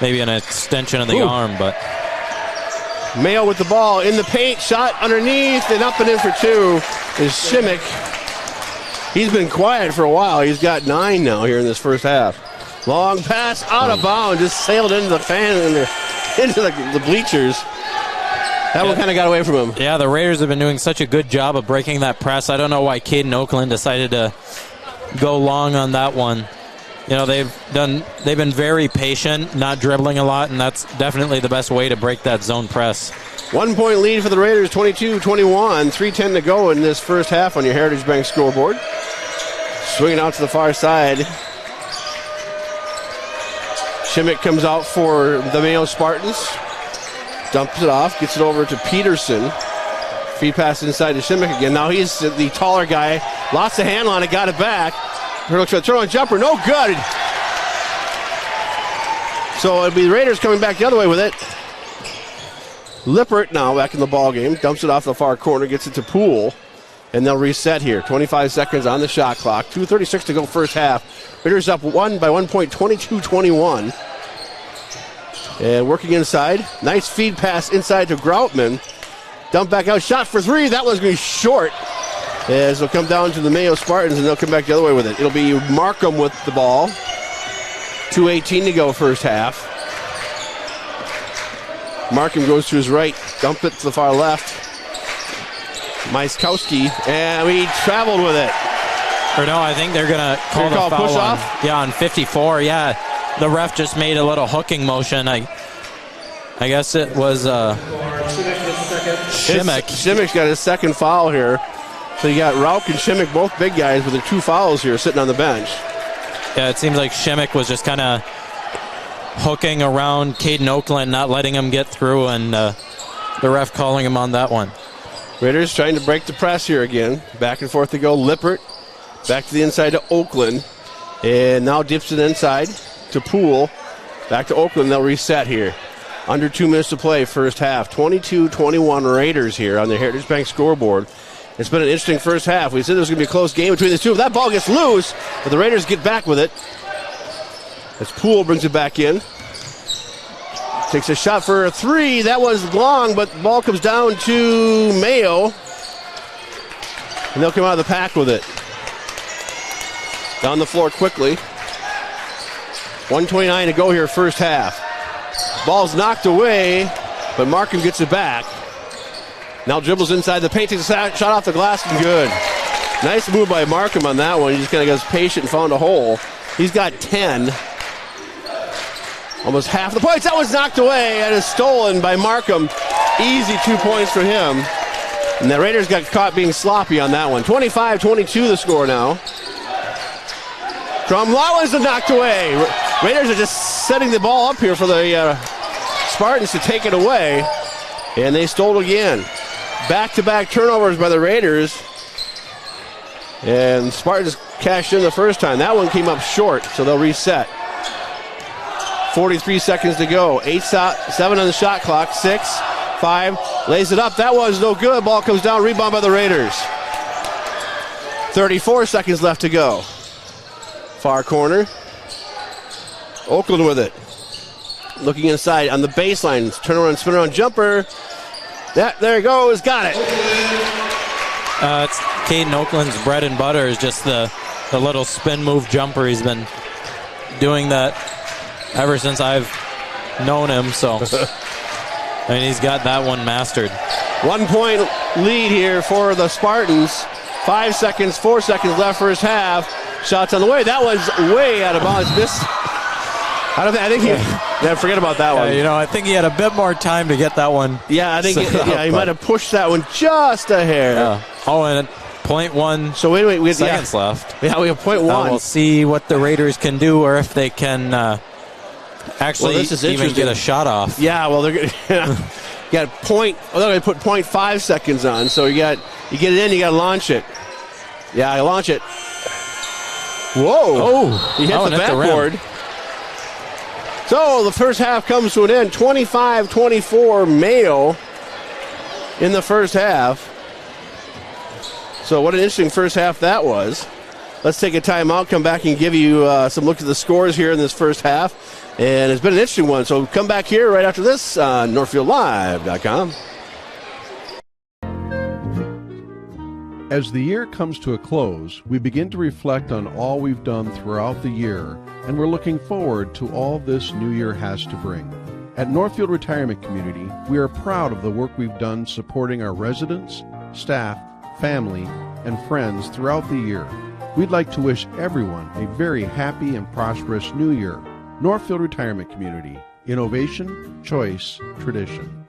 maybe an extension of the arm, but Mayo with the ball in the paint, shot underneath and up and in for two is Shimmick. He's been quiet for a while. He's got 9 now here in this first half. Long pass out of bounds, just sailed into the fan and into the bleachers. That one kind of got away from him. Yeah, the Raiders have been doing such a good job of breaking that press. I don't know why Caden Oakland decided to go long on that one. You know, they've been very patient, not dribbling a lot, and that's definitely the best way to break that zone press. 1 point lead for the Raiders, 22-21, 3:10 to go in this first half on your Heritage Bank scoreboard. Swinging out to the far side. Shimmick comes out for the Mayo Spartans. Dumps it off, gets it over to Peterson. Feed pass inside to Shimmick again. Now he's the taller guy. Lost the handle on it, got it back. Looks for a throw and jumper, no good. So it'll be the Raiders coming back the other way with it. Lippert now back in the ball game. Dumps it off the far corner, gets it to Poole. And they'll reset here. 25 seconds on the shot clock. 2:36 to go first half. Raiders up by 1 point, 22-21. And working inside. Nice feed pass inside to Groutman. Dump back out. Shot for three. That one's going to be short. As they'll come down to the Mayo Spartans and they'll come back the other way with it. It'll be Markham with the ball. 2:18 to go first half. Markham goes to his right. Dump it to the far left. Myskowski, and we traveled with it. Or no, I think they're going to call the foul push on, off? on 54. Yeah, the ref just made a little hooking motion. I guess it was Shimmick. Shimmick's got his second foul here. So you got Rauch and Shimmick, both big guys, with their 2 fouls here sitting on the bench. Yeah, it seems like Shimmick was just kind of hooking around Caden Oakland, not letting him get through, and the ref calling him on that one. Raiders trying to break the press here again. Back and forth they go. Lippert back to the inside to Oakland. And now dips it inside to Poole. Back to Oakland. They'll reset here. Under 2 minutes to play first half. 22-21 Raiders here on the Heritage Bank scoreboard. It's been an interesting first half. We said there was going to be a close game between the two. If that ball gets loose, but the Raiders get back with it. As Poole brings it back in. Takes a shot for a 3. That was long, but the ball comes down to Mayo. And they'll come out of the pack with it. Down the floor quickly. 1:29 to go here first half. Ball's knocked away, but Markham gets it back. Now dribbles inside the paint, takes a shot off the glass, and good. Nice move by Markham on that one. He just kind of got patient and found a hole. He's got 10. Almost half the points. That was knocked away and is stolen by Markham. Easy 2 points for him. And the Raiders got caught being sloppy on that one. 25-22 the score now. That was knocked away. Raiders are just setting the ball up here for the Spartans to take it away. And they stole again. Back-to-back turnovers by the Raiders. And Spartans cashed in the first time. That one came up short, so they'll reset. 43 seconds to go. 7 on the shot clock. 6, 5. Lays it up. That one's no good. Ball comes down. Rebound by the Raiders. 34 seconds left to go. Far corner. Oakland with it. Looking inside on the baseline. Turn around, spin around jumper. There it goes. Got it. It's Caden Oakland's bread and butter is just the little spin move jumper. He's been doing that ever since I've known him, so I mean, he's got that one mastered. 1 point lead here for the Spartans. 4 seconds left first half. Shots on the way. That was way out of bounds. Missed. I think forget about that one. I think he had a bit more time to get that one. Yeah, I think he might have pushed that one just a hair. Yeah. Oh, and 0.1 so wait, we have seconds left. Yeah, we have 0.1. We'll see what the Raiders can do, or if they can actually even get a shot off. Yeah, well, they're going to they're going to put 0.5 seconds on. So you get it in, you got to launch it. Yeah, launch it. Whoa! Oh, he hit the backboard. So the first half comes to an end. 25-24 Mayo in the first half. So what an interesting first half that was. Let's take a timeout, come back and give you some look at the scores here in this first half. And it's been an interesting one. So come back here right after this on NorthfieldLive.com. As the year comes to a close, we begin to reflect on all we've done throughout the year, and we're looking forward to all this new year has to bring. At Northfield Retirement Community, we are proud of the work we've done supporting our residents, staff, family, and friends throughout the year. We'd like to wish everyone a very happy and prosperous new year. Northfield Retirement Community. Innovation, choice, tradition.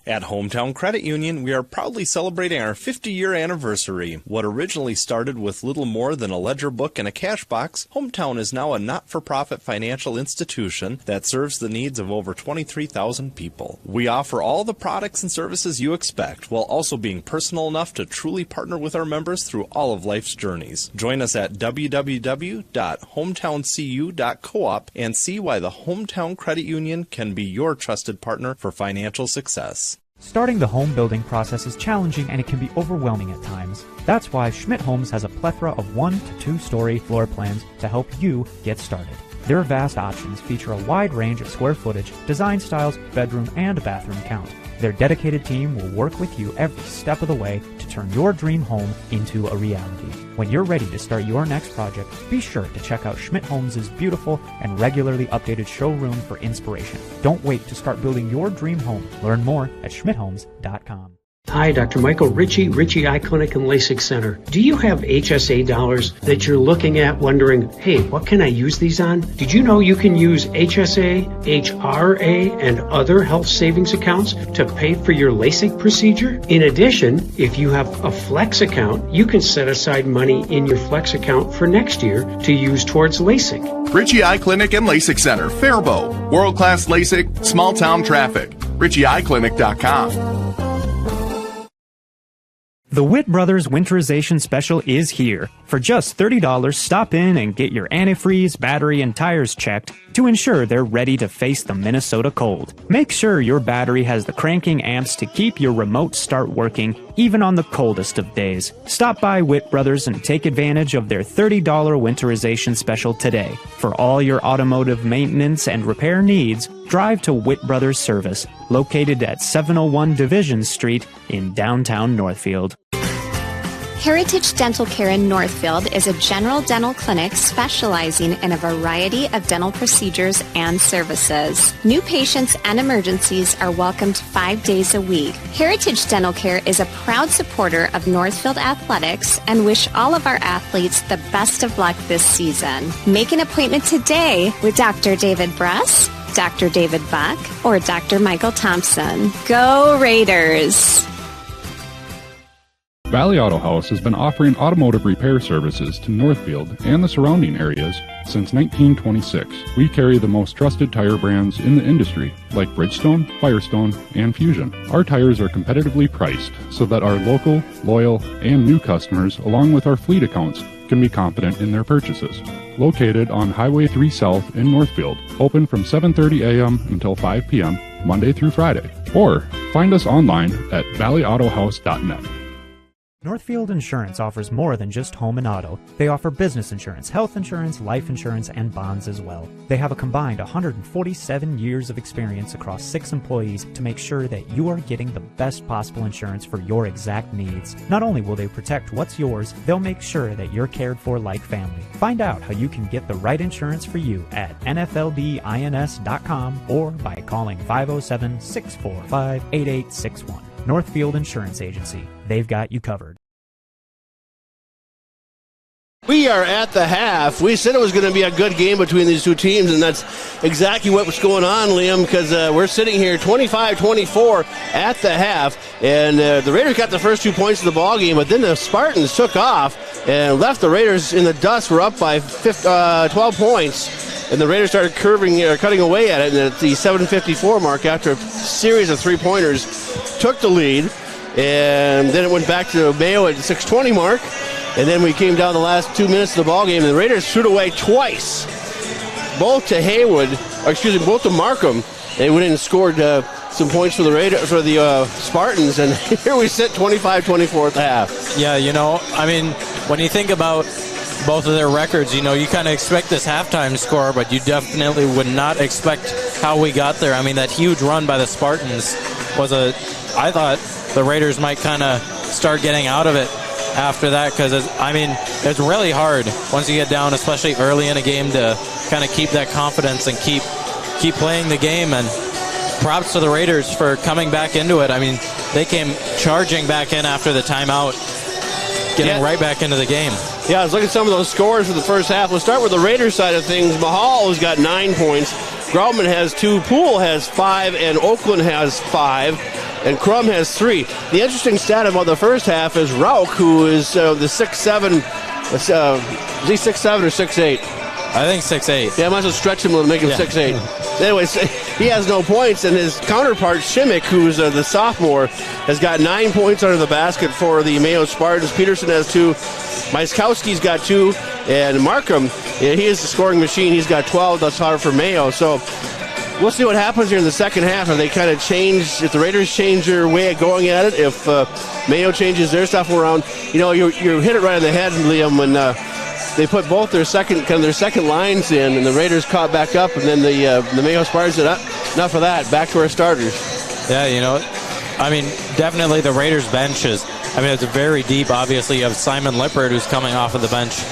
At Hometown Credit Union, we are proudly celebrating our 50-year anniversary. What originally started with little more than a ledger book and a cash box, Hometown is now a not-for-profit financial institution that serves the needs of over 23,000 people. We offer all the products and services you expect, while also being personal enough to truly partner with our members through all of life's journeys. Join us at www.hometowncu.coop and see why the Hometown Credit Union can be your trusted partner for financial success. Starting the home building process is challenging and it can be overwhelming at times. That's why Schmidt Homes has a plethora of 1 to 2 story floor plans to help you get started. Their vast options feature a wide range of square footage, design styles, bedroom, and bathroom count. Their dedicated team will work with you every step of the way to turn your dream home into a reality. When you're ready to start your next project, be sure to check out Schmidt Homes' beautiful and regularly updated showroom for inspiration. Don't wait to start building your dream home. Learn more at schmidthomes.com. Hi, Dr. Michael Ritchie Eye Clinic and LASIK Center. Do you have HSA dollars that you're looking at wondering, hey, what can I use these on? Did you know you can use HSA, HRA, and other health savings accounts to pay for your LASIK procedure? In addition, if you have a Flex account, you can set aside money in your Flex account for next year to use towards LASIK. Ritchie Eye Clinic and LASIK Center, Faribault. World-class LASIK, small-town traffic. RitchieEyeClinic.com. The Witt Brothers Winterization Special is here. For just $30, stop in and get your antifreeze, battery, and tires checked to ensure they're ready to face the Minnesota cold. Make sure your battery has the cranking amps to keep your remote start working even on the coldest of days. Stop by Witt Brothers and take advantage of their $30 Winterization Special today. For all your automotive maintenance and repair needs, drive to Witt Brothers Service, located at 701 Division Street in downtown Northfield. Heritage Dental Care in Northfield is a general dental clinic specializing in a variety of dental procedures and services. New patients and emergencies are welcomed 5 days a week. Heritage Dental Care is a proud supporter of Northfield Athletics and wish all of our athletes the best of luck this season. Make an appointment today with Dr. David Bruss, Dr. David Buck, or Dr. Michael Thompson. Go Raiders! Valley Auto House has been offering automotive repair services to Northfield and the surrounding areas since 1926. We carry the most trusted tire brands in the industry, like Bridgestone, Firestone, and Fusion. Our tires are competitively priced so that our local, loyal, and new customers, along with our fleet accounts, can be confident in their purchases. Located on Highway 3 South in Northfield, open from 7:30 a.m. until 5 p.m., Monday through Friday. Or find us online at valleyautohouse.net. Northfield Insurance offers more than just home and auto. They offer business insurance, health insurance, life insurance, and bonds as well. They have a combined 147 years of experience across 6 employees to make sure that you are getting the best possible insurance for your exact needs. Not only will they protect what's yours, they'll make sure that you're cared for like family. Find out how you can get the right insurance for you at nfldins.com or by calling 507-645-8861. Northfield Insurance Agency. They've got you covered. We are at the half. We said it was going to be a good game between these two teams, and that's exactly what was going on, Liam, because we're sitting here 25-24 at the half, and the Raiders got the first 2 points of the ball game, but then the Spartans took off and left the Raiders in the dust. We're up by 12 points, and the Raiders started cutting away at it, and at the 7:54 mark, after a series of three-pointers, took the lead, and then it went back to Mayo at the 6:20 mark. And then we came down the last 2 minutes of the ball game, and the Raiders shoot away twice, both to both to Markham. They went in and scored some points for the Spartans, and here we sit 25-24 at the half. Yeah, I mean, when you think about both of their records, you kind of expect this halftime score, but you definitely would not expect how we got there. I mean, that huge run by the Spartans I thought the Raiders might kind of start getting out of it after that, because it's really hard once you get down, especially early in a game, to kind of keep that confidence and keep playing the game. And props to the Raiders for coming back into it. I mean, they came charging back in after the timeout, getting right back into the game. Yeah, let's look at some of those scores for the first half. Let's start with the Raiders side of things. Mahal has got 9 points. Grauman has 2. Poole has 5. And Oakland has 5. And Crum has 3. The interesting stat about the first half is Rauch, who is the 6'7". Is he 6'7" or 6'8"? I think 6'8". Yeah, I might as well stretch him a little to make him 6'8". Anyways, he has no points, and his counterpart, Shimmick, who's the sophomore, has got 9 points under the basket for the Mayo Spartans. Peterson has 2. Myskowski's got 2. And Markham, he is the scoring machine. He's got 12 thus far for Mayo. So we'll see what happens here in the second half. If they kind of if the Raiders change their way of going at it, if Mayo changes their stuff around. You hit it right on the head, Liam, when they put both their second lines in, and the Raiders caught back up, and then the Mayo Spartans said, enough of that, back to our starters. Yeah, definitely the Raiders bench it's very deep. Obviously, you have Simon Lippert, who's coming off of the bench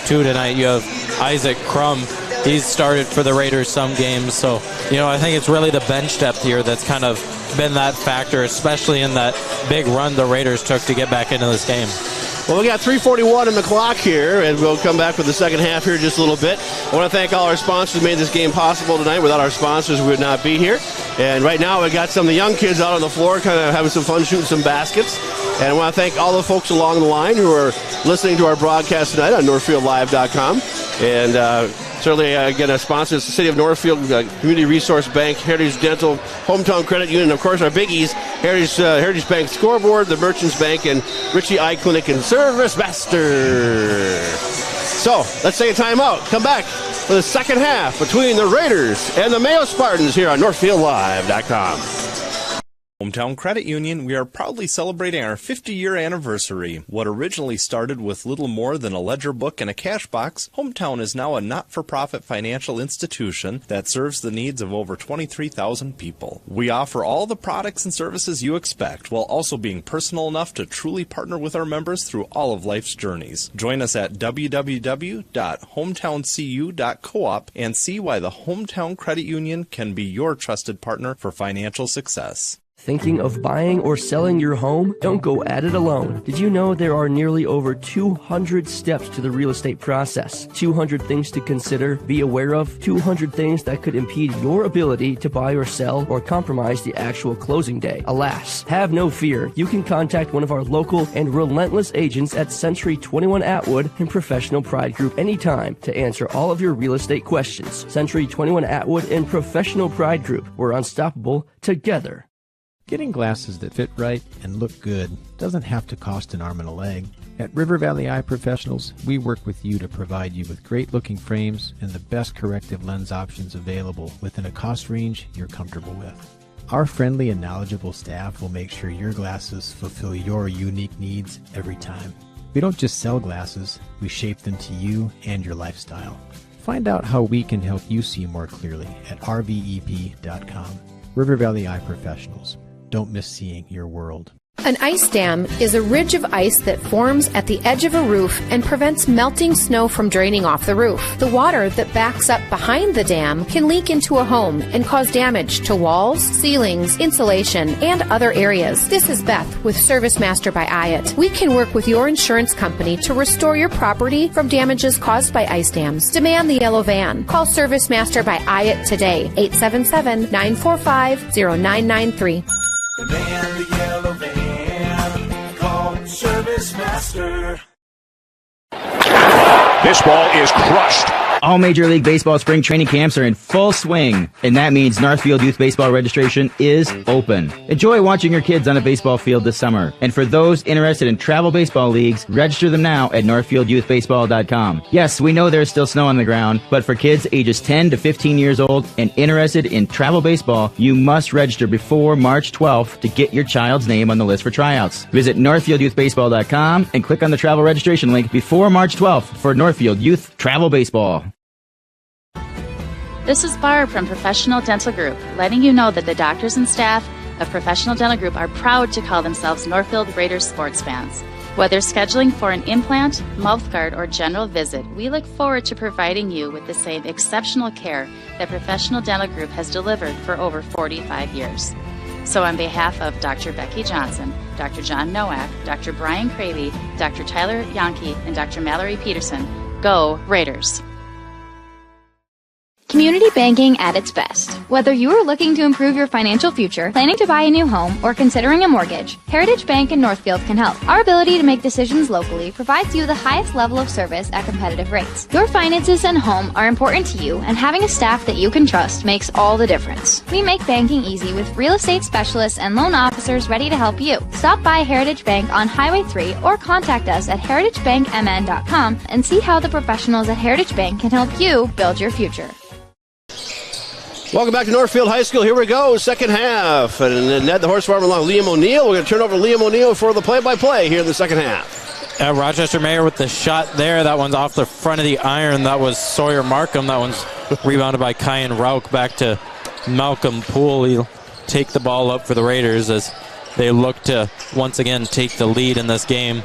too tonight. You have Isaac Crum. He's started for the Raiders some games. So, I think it's really the bench depth here that's kind of been that factor, especially in that big run the Raiders took to get back into this game. Well, we got 3:41 in the clock here, and we'll come back with the second half here in just a little bit. I want to thank all our sponsors who made this game possible tonight. Without our sponsors, we would not be here. And right now, we got some of the young kids out on the floor kind of having some fun shooting some baskets. And I want to thank all the folks along the line who are listening to our broadcast tonight on NorthfieldLive.com. And certainly, again, our sponsors, the City of Northfield, Community Resource Bank, Heritage Dental, Hometown Credit Union, and, of course, our biggies, Heritage Bank Scoreboard, the Merchants Bank, and Richie Eye Clinic and Service Master. So, let's take a timeout. Come back for the second half between the Raiders and the Mayo Spartans here on NorthfieldLive.com. Hometown Credit Union, we are proudly celebrating our 50-year anniversary. What originally started with little more than a ledger book and a cash box, Hometown is now a not-for-profit financial institution that serves the needs of over 23,000 people. We offer all the products and services you expect, while also being personal enough to truly partner with our members through all of life's journeys. Join us at www.hometowncu.coop and see why the Hometown Credit Union can be your trusted partner for financial success. Thinking of buying or selling your home? Don't go at it alone. Did you know there are nearly over 200 steps to the real estate process? 200 things to consider, be aware of, 200 things that could impede your ability to buy or sell or compromise the actual closing day. Alas, have no fear. You can contact one of our local and relentless agents at Century 21 Atwood and Professional Pride Group anytime to answer all of your real estate questions. Century 21 Atwood and Professional Pride Group. We're unstoppable together. Getting glasses that fit right and look good doesn't have to cost an arm and a leg. At River Valley Eye Professionals, we work with you to provide you with great-looking frames and the best corrective lens options available within a cost range you're comfortable with. Our friendly and knowledgeable staff will make sure your glasses fulfill your unique needs every time. We don't just sell glasses, we shape them to you and your lifestyle. Find out how we can help you see more clearly at rvep.com. River Valley Eye Professionals. Don't miss seeing your world. An ice dam is a ridge of ice that forms at the edge of a roof and prevents melting snow from draining off the roof. The water that backs up behind the dam can leak into a home and cause damage to walls, ceilings, insulation, and other areas. This is Beth with Service Master by IAT. We can work with your insurance company to restore your property from damages caused by ice dams. Demand the yellow van. Call Service Master by IAT today, 877-945-0993. Demand the yellow van. Call Service Master. This ball is crushed. All Major League Baseball spring training camps are in full swing, and that means Northfield Youth Baseball registration is open. Enjoy watching your kids on a baseball field this summer. And for those interested in travel baseball leagues, register them now at northfieldyouthbaseball.com. Yes, we know there's still snow on the ground, but for kids ages 10 to 15 years old and interested in travel baseball, you must register before March 12th to get your child's name on the list for tryouts. Visit northfieldyouthbaseball.com and click on the travel registration link before March 12th for Northfield Youth Travel Baseball. This is Barb from Professional Dental Group, letting you know that the doctors and staff of Professional Dental Group are proud to call themselves Northfield Raiders sports fans. Whether scheduling for an implant, mouthguard, or general visit, we look forward to providing you with the same exceptional care that Professional Dental Group has delivered for over 45 years. So on behalf of Dr. Becky Johnson, Dr. John Nowak, Dr. Brian Cravey, Dr. Tyler Yonke, and Dr. Mallory Peterson, go Raiders! Community banking at its best. Whether you are looking to improve your financial future, planning to buy a new home, or considering a mortgage, Heritage Bank in Northfield can help. Our ability to make decisions locally provides you the highest level of service at competitive rates. Your finances and home are important to you, and having a staff that you can trust makes all the difference. We make banking easy with real estate specialists and loan officers ready to help you. Stop by Heritage Bank on Highway 3 or contact us at heritagebankmn.com and see how the professionals at Heritage Bank can help you build your future. Welcome back to Northfield High School. Here we go, second half. And Ned, the horse farmer, along Liam O'Neill. We're going to turn over to Liam O'Neill for the play-by-play here in the second half. Rochester Mayo with the shot there. That one's off the front of the iron. That was Sawyer Markham. That one's rebounded by Kyan Rauch back to Malcolm Poole. He'll take the ball up for the Raiders as they look to once again take the lead in this game.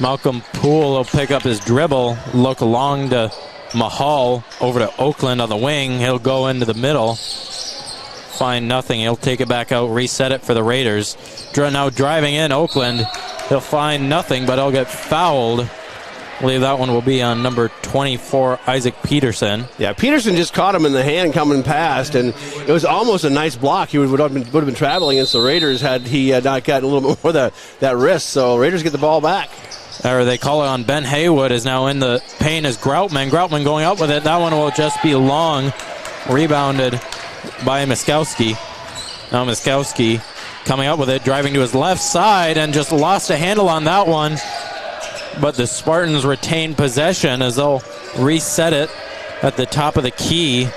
Malcolm Poole will pick up his dribble, look long to Mahal over to Oakland on the wing. He'll go into the middle, find nothing. He'll take it back out, reset it for the Raiders. Now driving in Oakland, he'll find nothing, but he'll get fouled. I believe that one will be on number 24, Isaac Peterson. Yeah, Peterson just caught him in the hand coming past, and it was almost a nice block. He would have been traveling against the Raiders had he not gotten a little bit more that wrist. So Raiders get the ball back. Or they call it on Ben Haywood, is now in the paint as Groutman. Groutman going out with it. That one will just be long. Rebounded by Miskowski. Now Miskowski coming up with it, driving to his left side, and just lost a handle on that one. But the Spartans retain possession as they'll reset it at the top of the key.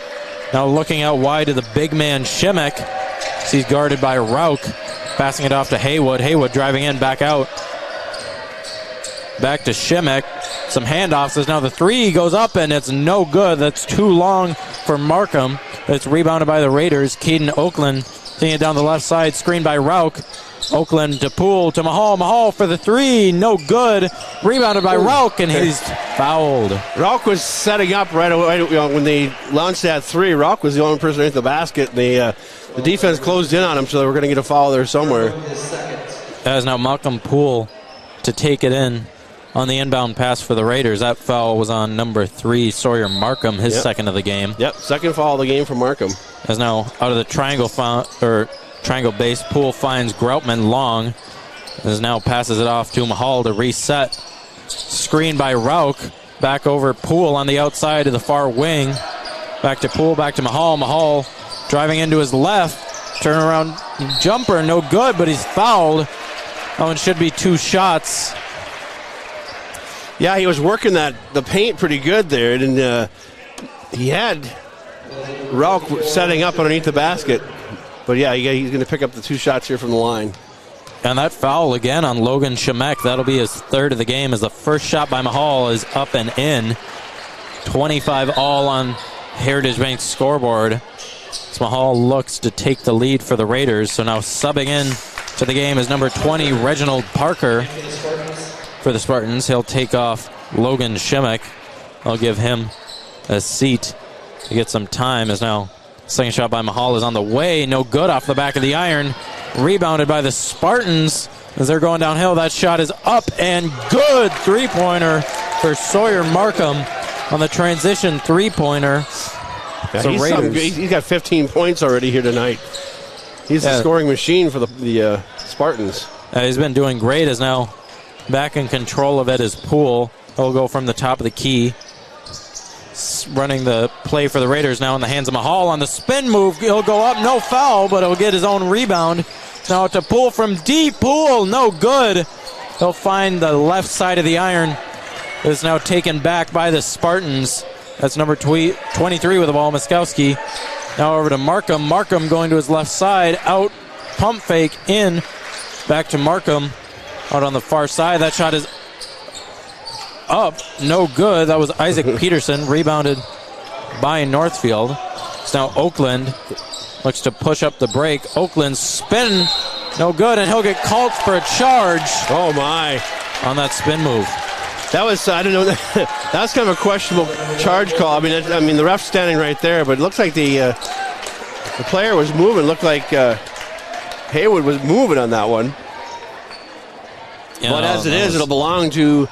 Now looking out wide to the big man Shimek. He's guarded by Rauch. Passing it off to Haywood. Haywood driving in, back out. Back to Shimek. Some handoffs as now the three goes up and it's no good. That's too long for Markham. It's rebounded by the Raiders. Caden Oakland taking it down the left side. Screened by Rauch. Oakland to Poole to Mahal. Mahal for the three. No good. Rebounded by Rauch and he's fouled. Rauch was setting up right away when they launched that three. Rauch was the only person at the basket. The defense closed in on him, so they were going to get a foul there somewhere. That is now Malcolm Poole to take it in on the inbound pass for the Raiders. That foul was on number 3, Sawyer Markham, his second of the game. Yep, second foul of the game for Markham. As now out of the triangle base, Poole finds Groutman long. As now passes it off to Mahal to reset. Screen by Rauch. Back over Poole on the outside to the far wing. Back to Poole, back to Mahal. Mahal driving into his left. Turnaround jumper, no good, but he's fouled. That one should be 2 shots. Yeah, he was working the paint pretty good there, and he had Rauch setting up underneath the basket. But yeah, he's going to pick up the 2 shots here from the line. And that foul again on Logan Shemek. That'll be his 3rd of the game as the first shot by Mahal is up and in. 25 all on Heritage Bank's scoreboard. As Mahal looks to take the lead for the Raiders. So now subbing in to the game is number 20, Reginald Parker. For the Spartans, he'll take off Logan Shemek. I'll give him a seat to get some time. As now second shot by Mahal is on the way. No good off the back of the iron. Rebounded by the Spartans as they're going downhill. That shot is up and good. 3-pointer for Sawyer Markham on the transition 3-pointer. Yeah, he's got 15 points already here tonight. He's the scoring machine for the Spartans. He's been doing great. As now back in control of it is Poole. He'll go from the top of the key. That's running the play for the Raiders now in the hands of Mahal on the spin move. He'll go up, no foul, but he'll get his own rebound. Now to Poole from deep. Poole, no good. He'll find the left side of the iron. Is now taken back by the Spartans. That's number 23 with the ball, Miskowski. Now over to Markham. Markham going to his left side. Out, pump fake, in. Back to Markham. Out on the far side. That shot is up. No good. That was Isaac Peterson. Rebounded by Northfield. It's now Oakland. Looks to push up the break. Oakland spin. No good. And he'll get called for a charge. Oh, my. On that spin move. That was, I don't know, that was kind of a questionable charge call. I mean, the ref's standing right there, but it looks like the player was moving. It looked like Haywood was moving on that one. Yeah, but as it is, it'll belong to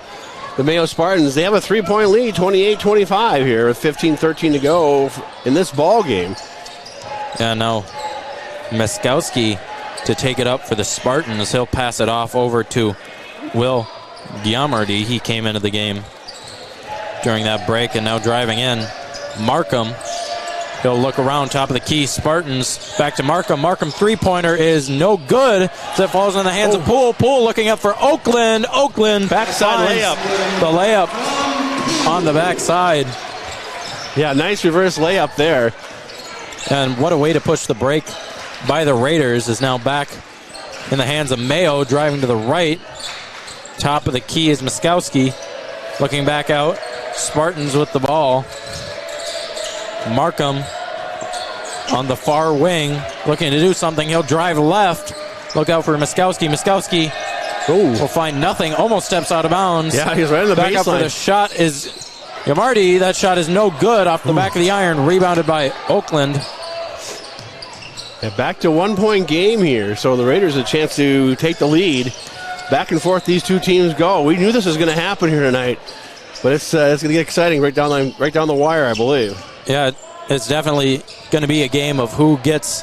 the Mayo Spartans. They have a 3-point lead, 28-25 here with 15-13 to go in this ball game. Yeah, no. Miskowski to take it up for the Spartans. He'll pass it off over to Will Giamardi. He came into the game during that break and now driving in. Markham. He'll look around, top of the key. Spartans back to Markham. Markham three-pointer is no good. So it falls in the hands of Poole. Poole looking up for Oakland. Oakland backside layup. The layup on the backside. Yeah, nice reverse layup there. And what a way to push the break by the Raiders. Is now back in the hands of Mayo, driving to the right. Top of the key is Miskowski. Looking back out. Spartans with the ball. Markham on the far wing. Looking to do something. He'll drive left. Look out for Miskowski. Miskowski will find nothing. Almost steps out of bounds. Yeah, he's right on the back baseline. Up for the shot is Giamardi. That shot is no good. Off the back of the iron. Rebounded by Oakland. Yeah, back to 1 point game here. So the Raiders a chance to take the lead. Back and forth these two teams go. We knew this was going to happen here tonight, but it's going to get exciting right down the wire, I believe. Yeah, it's definitely going to be a game of who gets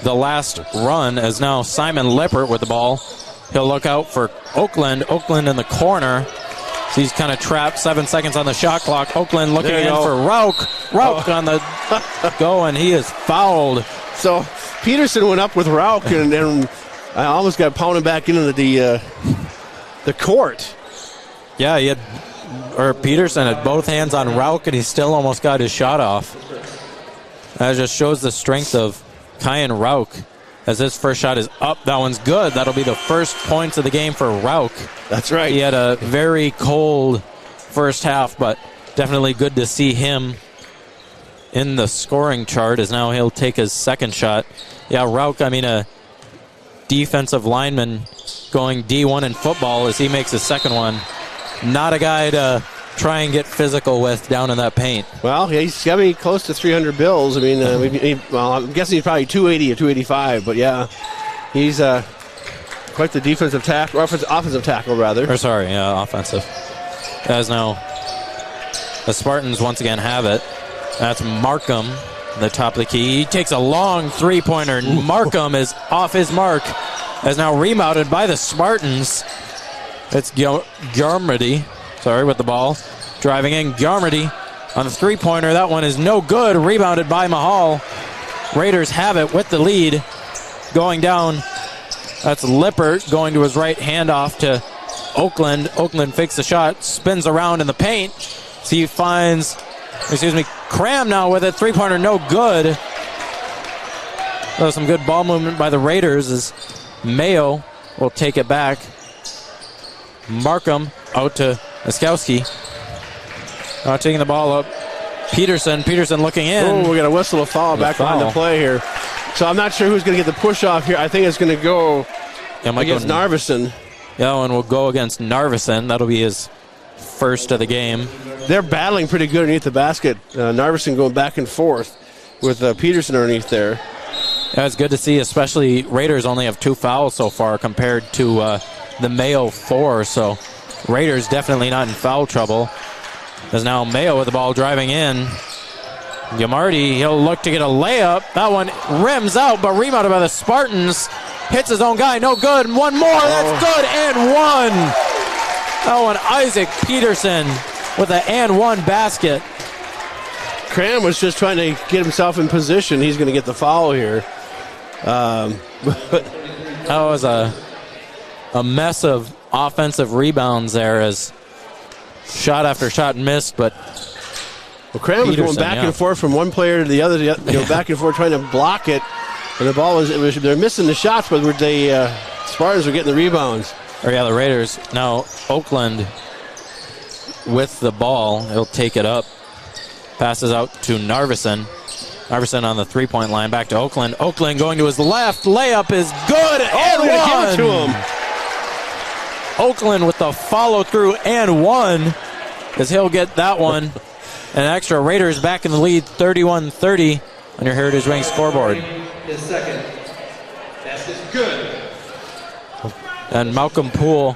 the last run. As now Simon Lippert with the ball. He'll look out for Oakland. Oakland in the corner. So he's kind of trapped. 7 seconds on the shot clock. Oakland looking in for Rauk. Rauk on the go, and he is fouled. So Peterson went up with Rauk, and I almost got pounded back into the court. Yeah, Peterson had both hands on Rauk, and he still almost got his shot off. That just shows the strength of Kyan Rauk. As his first shot is up, that one's good. That'll be the first points of the game for Rauk. That's right. He had a very cold first half, but definitely good to see him in the scoring chart, as now he'll take his second shot. Yeah, Rauk, a defensive lineman going D1 in football as he makes his second one. Not a guy to try and get physical with down in that paint. Well, he's got to be close to 300 bills. I'm guessing he's probably 280 or 285, but yeah, he's quite the defensive tackle, or offensive tackle, rather. Or sorry, yeah, offensive. As now the Spartans once again have it. That's Markham, the top of the key. He takes a long three-pointer. Markham is off his mark. As now rebounded by the Spartans. It's Giamardi, with the ball. Driving in, Giamardi on the three-pointer. That one is no good. Rebounded by Mahal. Raiders have it with the lead. Going down, that's Lippert going to his right, handoff to Oakland. Oakland fakes the shot, spins around in the paint. So he finds, Cram now with it. Three-pointer, no good. So some good ball movement by the Raiders as Mayo will take it back. Markham out to Miskowski. Taking the ball up. Peterson looking in. Oh, we got a whistle, a foul back behind the play here. So I'm not sure who's going to get the push off here. I think it's going to go against Narveson. Yeah, and we'll go against Narveson. That'll be his first of the game. They're battling pretty good underneath the basket. Narveson going back and forth with Peterson underneath there. Yeah, it's good to see, especially Raiders only have 2 fouls so far compared to the Mayo 4. So Raiders definitely not in foul trouble. There's now Mayo with the ball driving in. Giamardi, he'll look to get a layup. That one rims out, but rebounded by the Spartans. Hits his own guy, no good. One more, that's good, and one. That one, Isaac Peterson with an and one basket. Cram was just trying to get himself in position. He's going to get the foul here. That was a mess of offensive rebounds there as shot after shot missed, but Cram was going back and forth from one player to the other, back and forth trying to block it. And the ball they're missing the shots, but the Spartans were getting the rebounds. The Raiders. Now Oakland with the ball. He'll take it up. Passes out to Narveson. Narveson on the three-point line. Back to Oakland. Oakland going to his left. Layup is good. And one. Give it to him. Oakland with the follow-through and one, as he'll get that one. An extra. Raiders back in the lead, 31-30 on your Heritage Bank scoreboard. His second. That's good. And Malcolm Poole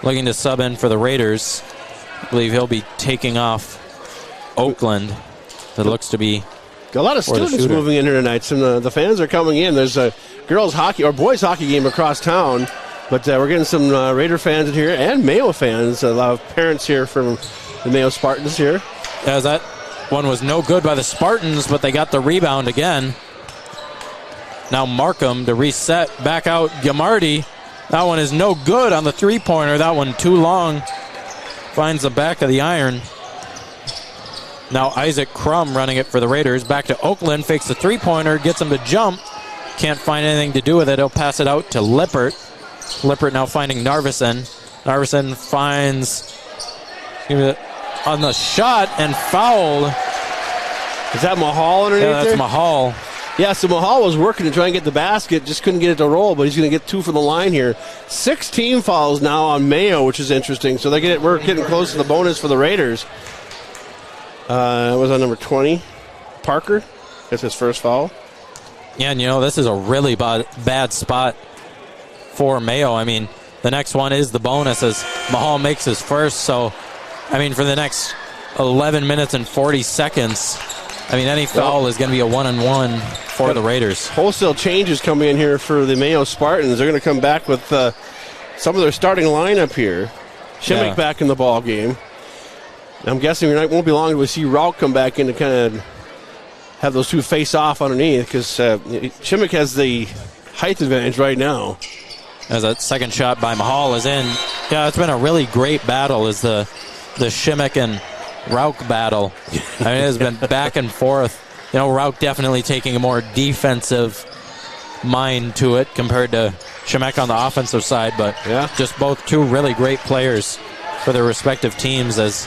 looking to sub in for the Raiders. I believe he'll be taking off Oakland. It looks to be a lot of students moving in here tonight. Some the fans are coming in. There's a girls hockey or boys hockey game across town, but we're getting some Raider fans in here and Mayo fans. A lot of parents here from the Mayo Spartans here. Yeah, that one was no good by the Spartans, but they got the rebound again. Now Markham to reset. Back out Gamardi. That one is no good on the three-pointer. That one too long. Finds the back of the iron. Now Isaac Crum running it for the Raiders. Back to Oakland. Fakes the three-pointer. Gets him to jump. Can't find anything to do with it. He'll pass it out to Lippert. Lippert now finding Narveson. Narveson finds on the shot and fouled. Is that Mahal underneath there? Yeah, that's Mahal. Yeah, so Mahal was working to try and get the basket, just couldn't get it to roll, but he's going to get 2 from the line here. 6 team fouls now on Mayo, which is interesting. So we're getting close to the bonus for the Raiders. It was on number 20, Parker. That's his first foul. Yeah, and this is a really bad spot for Mayo. I mean, the next one is the bonus as Mahal makes his first. So, I mean, for the next 11 minutes and 40 seconds, I mean, any foul is going to be a 1-on-1 for the Raiders. Wholesale changes coming in here for the Mayo Spartans. They're going to come back with some of their starting lineup here. Shimmick back in the ball game. I'm guessing it won't be long until we see Rauch come back in to kind of have those two face off underneath because Shimmick has the height advantage right now. As that second shot by Mahal is in. Yeah, it's been a really great battle as the Shimmick and Rauch battle. I mean, it has been back and forth. Rauch definitely taking a more defensive mind to it compared to Shimmick on the offensive side, but just both two really great players for their respective teams. As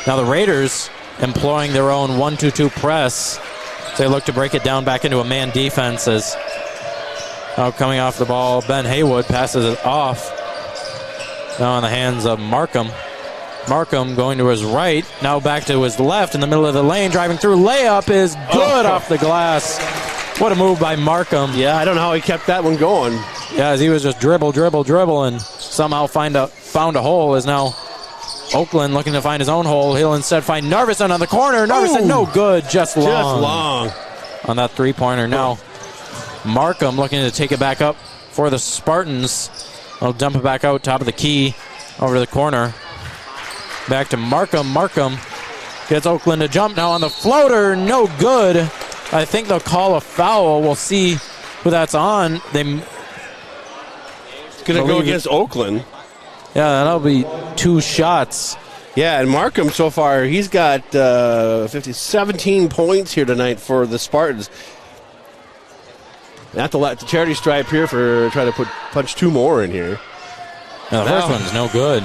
now the Raiders employing their own 1-2-2 press. They look to break it down back into a man defense as now coming off the ball, Ben Haywood passes it off. Now in the hands of Markham. Markham going to his right, now back to his left in the middle of the lane, driving through. Layup is good off the glass. What a move by Markham. Yeah, I don't know how he kept that one going. Yeah, as he was just dribble, and somehow found a hole. Is now Oakland looking to find his own hole. He'll instead find Narveson on the corner. Narveson no good, just long on that three-pointer. Now Markham looking to take it back up for the Spartans. I'll dump it back out, top of the key, over to the corner. Back to Markham. Markham gets Oakland to jump now on the floater. No good. I think they'll call a foul. We'll see who that's on. It's going to go against Oakland. Yeah, that'll be 2 shots. Yeah, and Markham so far, he's got 17 points here tonight for the Spartans. Not the charity stripe here for trying to punch 2 more in here. Now, the first one's no good.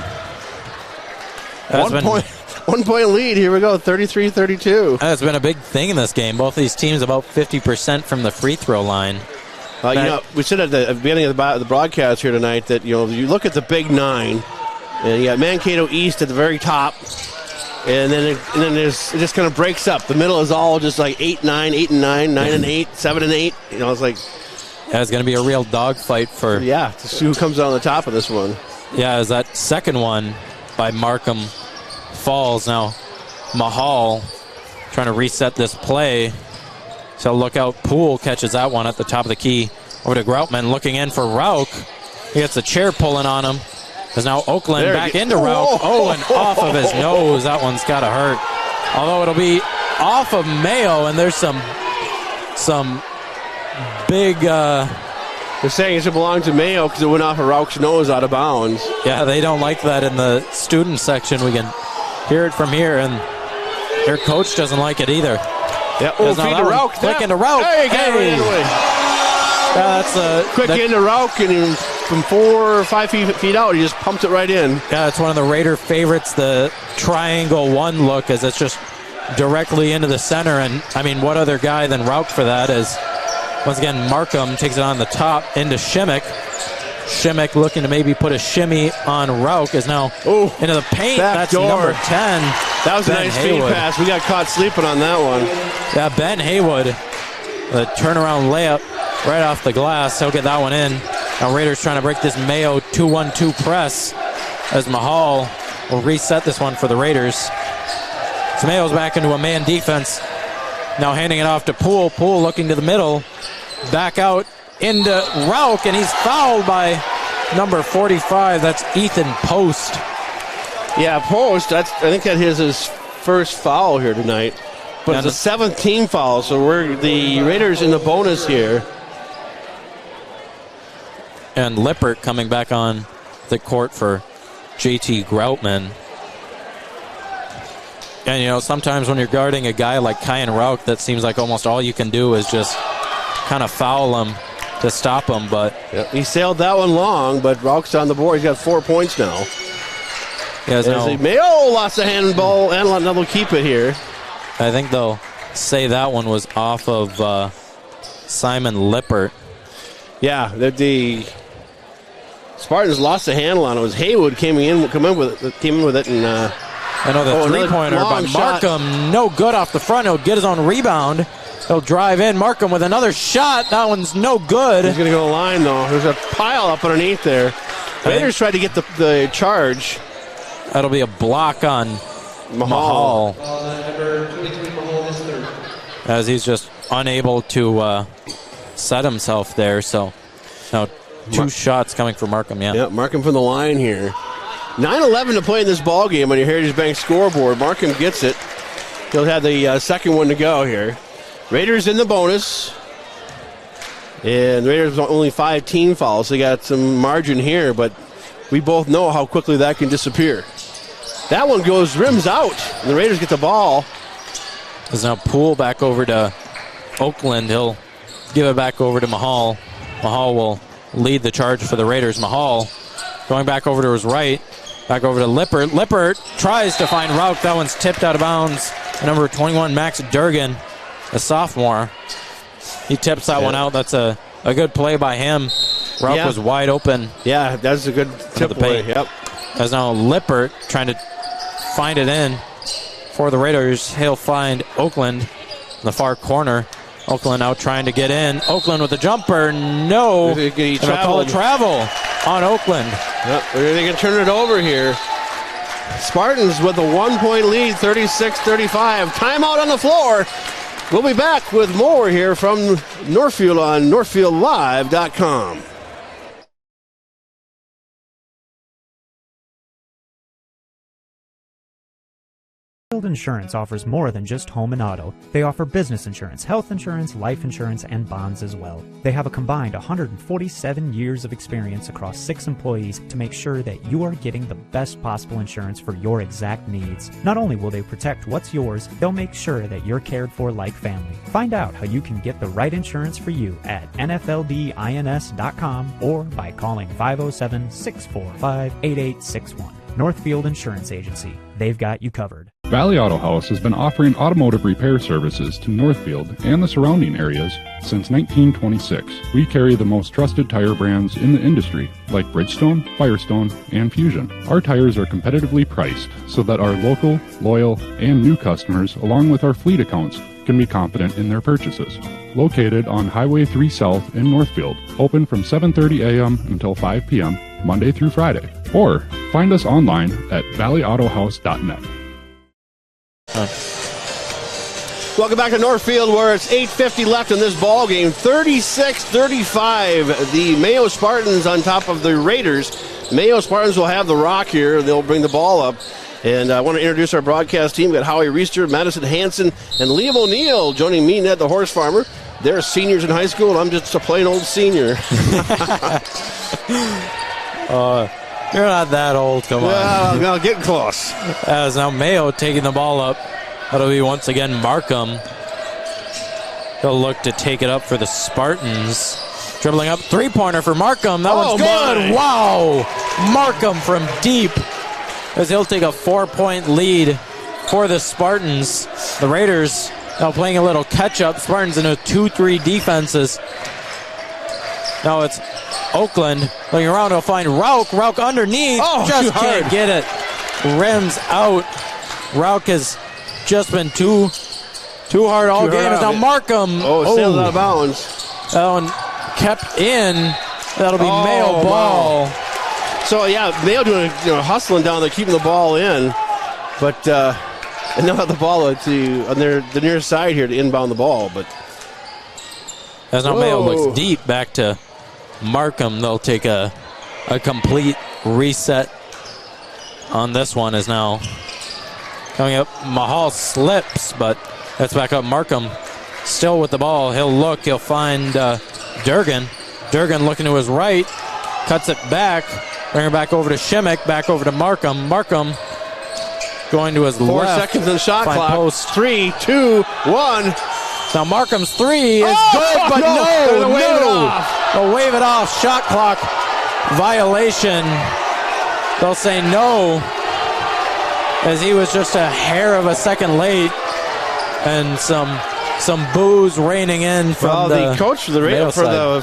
1 point lead. Here we go, 33-32. That's been a big thing in this game. Both of these teams about 50% from the free throw line. We said at the beginning of the broadcast here tonight that you look at the Big 9, and you got Mankato East at the very top, and then it just kind of breaks up. The middle is all just like 8-9, 8-9, 9-8, 7-8. It's like it's going to be a real dogfight for to see who comes out on the top of this one. Yeah, as that second one by Markham falls. Now Mahal trying to reset this play. So look out. Poole catches that one at the top of the key. Over to Groutman looking in for Rauch. He gets the chair pulling on him. There's now Oakland back into Rauch. And off of his nose. That one's got to hurt. Although it'll be off of Mayo, and there's some big... They're saying it should belong to Mayo because it went off of Rauch's nose out of bounds. Yeah, they don't like that in the student section. We can hear it from here, and their coach doesn't like it either. Yeah, feed to Rauch. Quick into Rauch. Hey, that's a quick into Rauch, and from 4 or 5 feet out, he just pumped it right in. Yeah, it's one of the Raider favorites, the triangle one look, as it's just directly into the center. And I mean, what other guy than Rauch for that? As once again, Markham takes it on the top into Shimmick. Shimmick looking to maybe put a shimmy on Rauch, is now into the paint. That's door. number 10. That was Ben a nice feed pass. We got caught sleeping on that one. Yeah, Ben Haywood, the turnaround layup right off the glass. He'll get that one in. Now Raiders trying to break this Mayo 2-1-2 press as Mahal will reset this one for the Raiders. So Mayo's back into a man defense. Now handing it off to Poole. Poole looking to the middle. Back out into Rauch, and he's fouled by number 45. That's Ethan Post. Yeah, Post. I think that is his first foul here tonight. But it's a 7th team foul, so we're the Raiders in the bonus here. And Lippert coming back on the court for JT Groutman. And, you know, sometimes when you're guarding a guy like Kyan Rauch, that seems like almost all you can do is just kind of foul him to stop him. But he sailed that one long, but Rauch's on the board. He's got 4 points now. Mayo lost the handball, and they'll keep it here. I think they'll say that one was off of Simon Lippert. Yeah, the Spartans lost the handle on it. It was Haywood came in with it, and I know the three-pointer, but Markham no good off the front. He'll get his own rebound. He'll drive in. Markham with another shot. That one's no good. He's going to go line, though. There's a pile up underneath there. Raiders tried to get the charge. That'll be a block on Mahal. As he's just unable to set himself there. So now 2 shots coming for Markham. Yeah, Markham from the line here. 9:11 to play in this ball game on your Heritage Bank scoreboard. Markham gets it. He'll have the second one to go here. Raiders in the bonus. And the Raiders only 5 team fouls. So they got some margin here, but we both know how quickly that can disappear. That one goes rims out, and the Raiders get the ball. There's now Poole back over to Oakland. He'll give it back over to Mahal. Mahal will lead the charge for the Raiders. Mahal going back over to his right. Back over to Lippert. Lippert tries to find Rauch. That one's tipped out of bounds. Number 21, Max Durgan, a sophomore. He tips that one out. That's a good play by him. Rauch was wide open. Yeah, that's a good tip play. Yep. As now Lippert trying to find it in for the Raiders. He'll find Oakland in the far corner. Oakland now trying to get in. Oakland with the jumper. No. He they'll call it travel on Oakland. Yep. They can turn it over here. Spartans with a 1-point lead, 36-35. Timeout on the floor. We'll be back with more here from Northfield on NorthfieldLive.com. Northfield Insurance offers more than just home and auto. They offer business insurance, health insurance, life insurance, and bonds as well. They have a combined 147 years of experience across 6 employees to make sure that you are getting the best possible insurance for your exact needs. Not only will they protect what's yours, they'll make sure that you're cared for like family. Find out how you can get the right insurance for you at nfldins.com or by calling 507-645-8861. Northfield Insurance Agency. They've got you covered. Valley Auto House has been offering automotive repair services to Northfield and the surrounding areas since 1926. We carry the most trusted tire brands in the industry, like Bridgestone, Firestone, and Fusion. Our tires are competitively priced so that our local, loyal, and new customers, along with our fleet accounts, can be confident in their purchases. Located on Highway 3 South in Northfield, open from 7:30 a.m. until 5 p.m., Monday through Friday. Or find us online at valleyautohouse.net. Welcome back to Northfield, where it's 8:50 left in this ball game. 36-35. The Mayo Spartans on top of the Raiders. Mayo Spartans will have the rock here. They'll bring the ball up. And I want to introduce our broadcast team. We've got Howie Reister, Madison Hansen, and Liam O'Neill joining me, Ned the Horse Farmer. They're seniors in high school, and I'm just a plain old senior. You're not that old, come on. Well, I'll get close. As now Mayo taking the ball up. That'll be once again Markham. He'll look to take it up for the Spartans. Dribbling up, three-pointer for Markham. That one's good. My. Wow. Markham from deep. As he'll take a 4-point lead for the Spartans. The Raiders now playing a little catch-up. Spartans in a 2-3 defenses. Now it's Oakland looking around. He'll find Rauch. Rauch underneath. Just can't get it. Rims out. Rauch has just been too hard all game. It's now Markham. Sails out of bounds. That one kept in. That'll be Mayo ball. Wow. So, yeah, Mayo doing hustling down there, keeping the ball in. But and they'll have the ball on the near side here to inbound the ball. But as now Mayo looks deep back to Markham. They'll take a complete reset on this one. Is now coming up. Mahal slips, but that's back up. Markham still with the ball. He'll look. He'll find Durgan. Durgan looking to his right. Cuts it back. Bring her back over to Shimmick. Back over to Markham. Markham going to his 4 left. 4 seconds on the shot clock. Post. 3, 2, 1. Now Markham's three is good, but They'll wave it off. They'll wave it off. Shot clock violation. They'll say no, as he was just a hair of a second late, and some boos raining in from the coach for the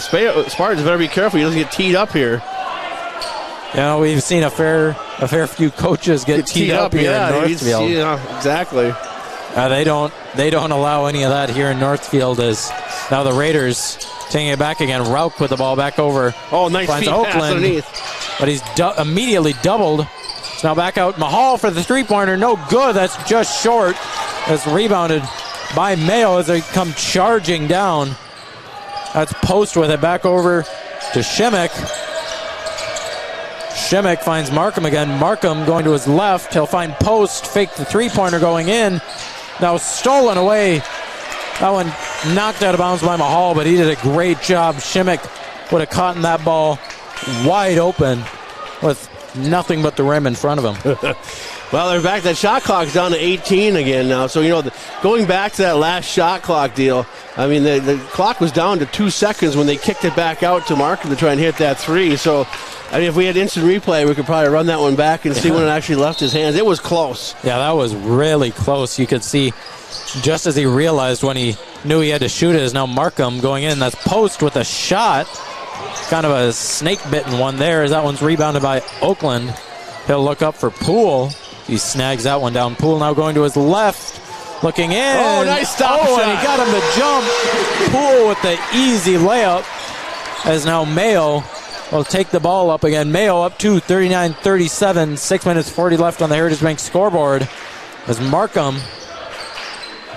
Spartans better be careful. He doesn't get teed up here. We've seen a fair few coaches get teed up here in Northfield. Exactly. They don't allow any of that here in Northfield. As now the Raiders taking it back again. Rauch with the ball back over. Nice finds feed Oakland, pass underneath. but he's immediately doubled. So now back out Mahal for the three-pointer. No good. That's just short. That's rebounded by Mayo as they come charging down. That's Post with it back over to Shimmick. Shimmick finds Markham again. Markham going to his left. He'll find Post. Fake the three-pointer going in. Now stolen away. That one knocked out of bounds by Mahal, but he did a great job. Shimmick would have caught that ball wide open with nothing but the rim in front of him. Well, they're back. That shot clock's down to 18 again now. So, going back to that last shot clock deal, I mean, the clock was down to 2 seconds when they kicked it back out to Markham to try and hit that three. So, I mean, if we had instant replay, we could probably run that one back and see when it actually left his hands. It was close. Yeah, that was really close. You could see just as he realized when he knew he had to shoot it is now Markham going in. That's Post with a shot. Kind of a snake-bitten one there as that one's rebounded by Oakland. He'll look up for Poole. He snags that one down. Poole now going to his left. Looking in. Oh, nice stop shot. And he got him to jump. Poole with the easy layup. As now Mayo will take the ball up again. Mayo up to 39-37. 6 minutes 40 left on the Heritage Bank scoreboard. As Markham,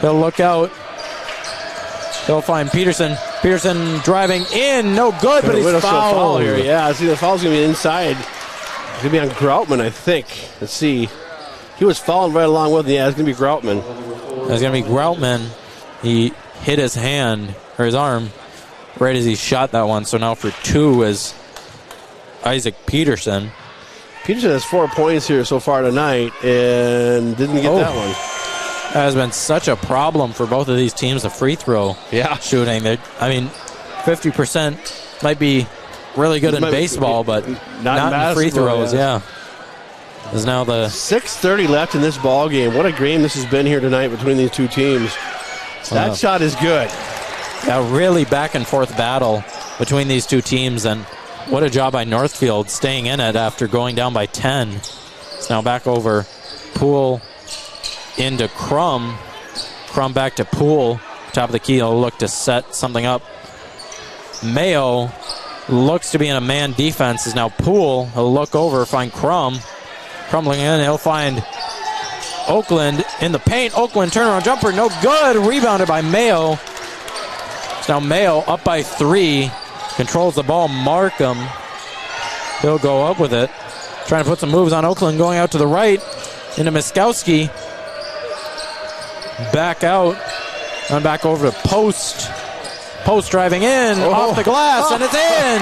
he'll look out. He'll find Peterson. Peterson driving in. No good, but he's fouled. Foul here. Yeah, I see the foul's going to be inside. It's going to be on Groutman, I think. Let's see. He was fouled right along with him. Yeah, it's going to be Groutman. It's going to be Groutman. He hit his hand, or his arm, right as he shot that one. So now for two is Isaac Peterson. Peterson has 4 points here so far tonight and didn't get that one. That has been such a problem for both of these teams, the free throw shooting. 50% might be really good in baseball, but not in free throws. Yeah. Is now the 6:30 left in this ball game. What a game this has been here tonight between these two teams. That shot is good. Yeah, really back and forth battle between these two teams, and what a job by Northfield staying in it after going down by 10. It's now back over Poole into Crum. Crum back to Poole. Top of the key, he'll look to set something up. Mayo looks to be in a man defense. Is now Poole. He'll look over, find Crum. Crumbling in, he'll find Oakland in the paint. Oakland turnaround jumper, no good. Rebounded by Mayo. It's now Mayo up by 3. Controls the ball. Markham. He'll go up with it. Trying to put some moves on Oakland. Going out to the right. into Miskowski. Back out. And back over to Post. Post driving in off the glass, and it's in.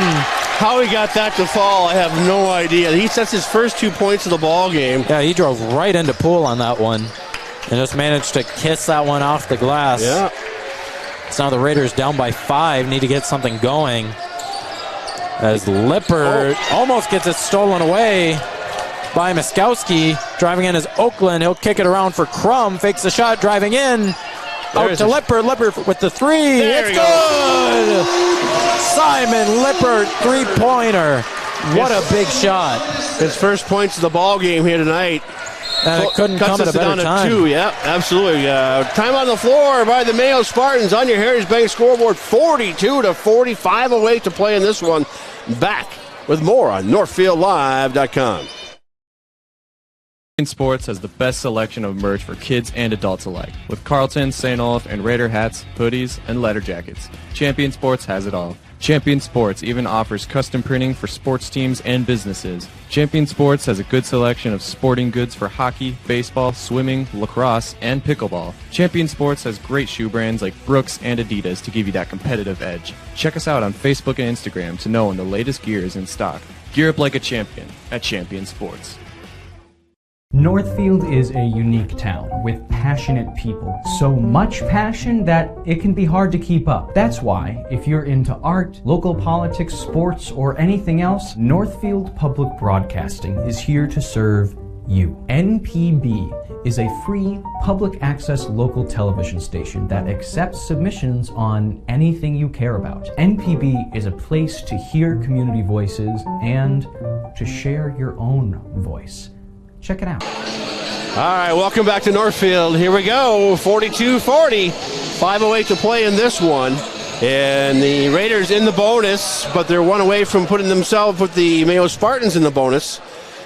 How he got that to fall, I have no idea. He sets his first 2 points of the ball game. Yeah, he drove right into Poole on that one and just managed to kiss that one off the glass. Yeah. So now the Raiders down by 5, need to get something going. As Lippert almost gets it stolen away by Miskowski. Driving in is Oakland. He'll kick it around for Crum. Fakes the shot, driving in. Out to Lippert. Lippert with the 3. It's good! Simon Lippert, 3-pointer. What a big shot. His first points of the ball game here tonight. And it couldn't come at a better time. 2. Yeah, absolutely. Time on the floor by the Mayo Spartans on your Heritage Bank scoreboard. 42-45 away to play in this one. Back with more on NorthfieldLive.com. Sports has the best selection of merch for kids and adults alike, with Carlton, St. Olaf, and Raider hats, hoodies, and letter jackets. Champion Sports has it all. Champion Sports even offers custom printing for sports teams and businesses. Champion Sports has a good selection of sporting goods for hockey, baseball, swimming, lacrosse, and pickleball. Champion Sports has great shoe brands like Brooks and Adidas to give you that competitive edge. Check us out on Facebook and Instagram to know when the latest gear is in stock. Gear up like a champion at Champion Sports. Northfield is a unique town with passionate people. So much passion that it can be hard to keep up. That's why, if you're into art, local politics, sports, or anything else, Northfield Public Broadcasting is here to serve you. NPB is a free public access local television station that accepts submissions on anything you care about. NPB is a place to hear community voices and to share your own voice. Check it out. All right, welcome back to Northfield. Here we go, 42-40. 5:08 to play in this one. And the Raiders in the bonus, but they're one away from putting themselves with the Mayo Spartans in the bonus.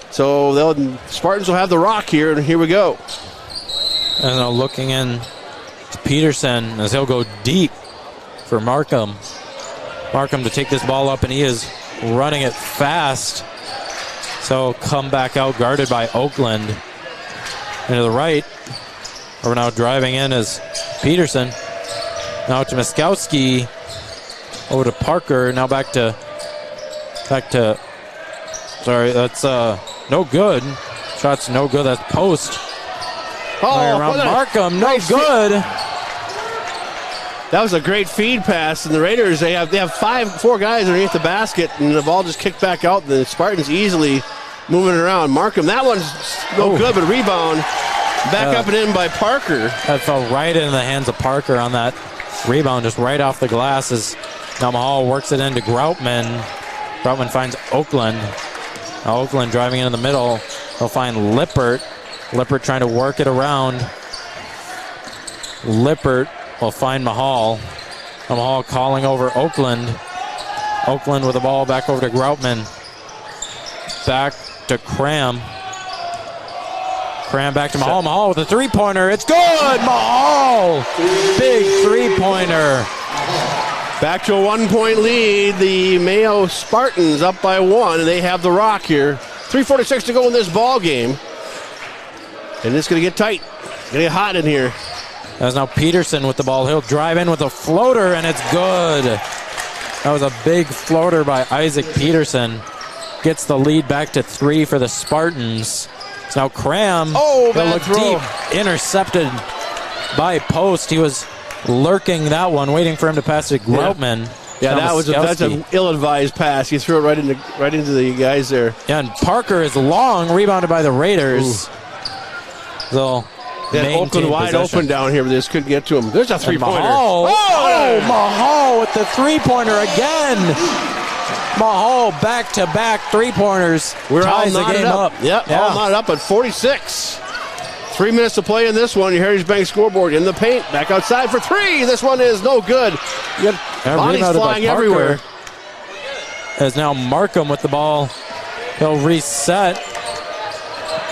So the Spartans will have the rock here, and here we go. And now looking in to Peterson as he'll go deep for Markham. Markham to take this ball up, and he is running it fast. So come back out guarded by Oakland. And to the right, we're now driving in as Peterson. Now to Miskowski. Over to Parker. Now back to sorry, that's no good. Shot's no good. That's post. Around Markham, no good. That was a great feed pass, and the Raiders, they have 4 guys underneath the basket, and the ball just kicked back out, and the Spartans easily moving it around. Markham, that one's no good, but rebound. Back up and in by Parker. That fell right into the hands of Parker on that rebound, just right off the glass as now Mahal works it into Groutman. Groutman finds Oakland. Now Oakland driving into the middle. They'll find Lippert. Lippert trying to work it around. Lippert will find Mahal. Mahal calling over Oakland. Oakland with the ball back over to Groutman. Back to Cram. Cram back to Mahal. Mahal with a 3-pointer. It's good! Mahal! Big 3-pointer. Back to a 1-point lead. The Mayo Spartans up by 1, and they have the rock here. 3:46 to go in this ball game. And it's going to get tight. Going to get hot in here. That's now Peterson with the ball. He'll drive in with a floater, and it's good. That was a big floater by Isaac Peterson. Gets the lead back to 3 for the Spartans. It's now Cram. Oh, he'll look deep. Intercepted by Post. He was lurking that one, waiting for him to pass to Groutman. Yeah, that's an ill-advised pass. He threw it right into the guys there. Yeah, and Parker is long, rebounded by the Raiders. So Oakland wide open down here, but this could get to him. There's a 3-pointer. Mahal with the 3-pointer again. Mahal back-to-back 3-pointers. We're ties all the game up. Yep, all knotted up at 46. 3 minutes to play in this one. Your Heritage Bank scoreboard in the paint. Back outside for 3. This one is no good. You got bodies flying everywhere. As now Markham with the ball. He'll reset.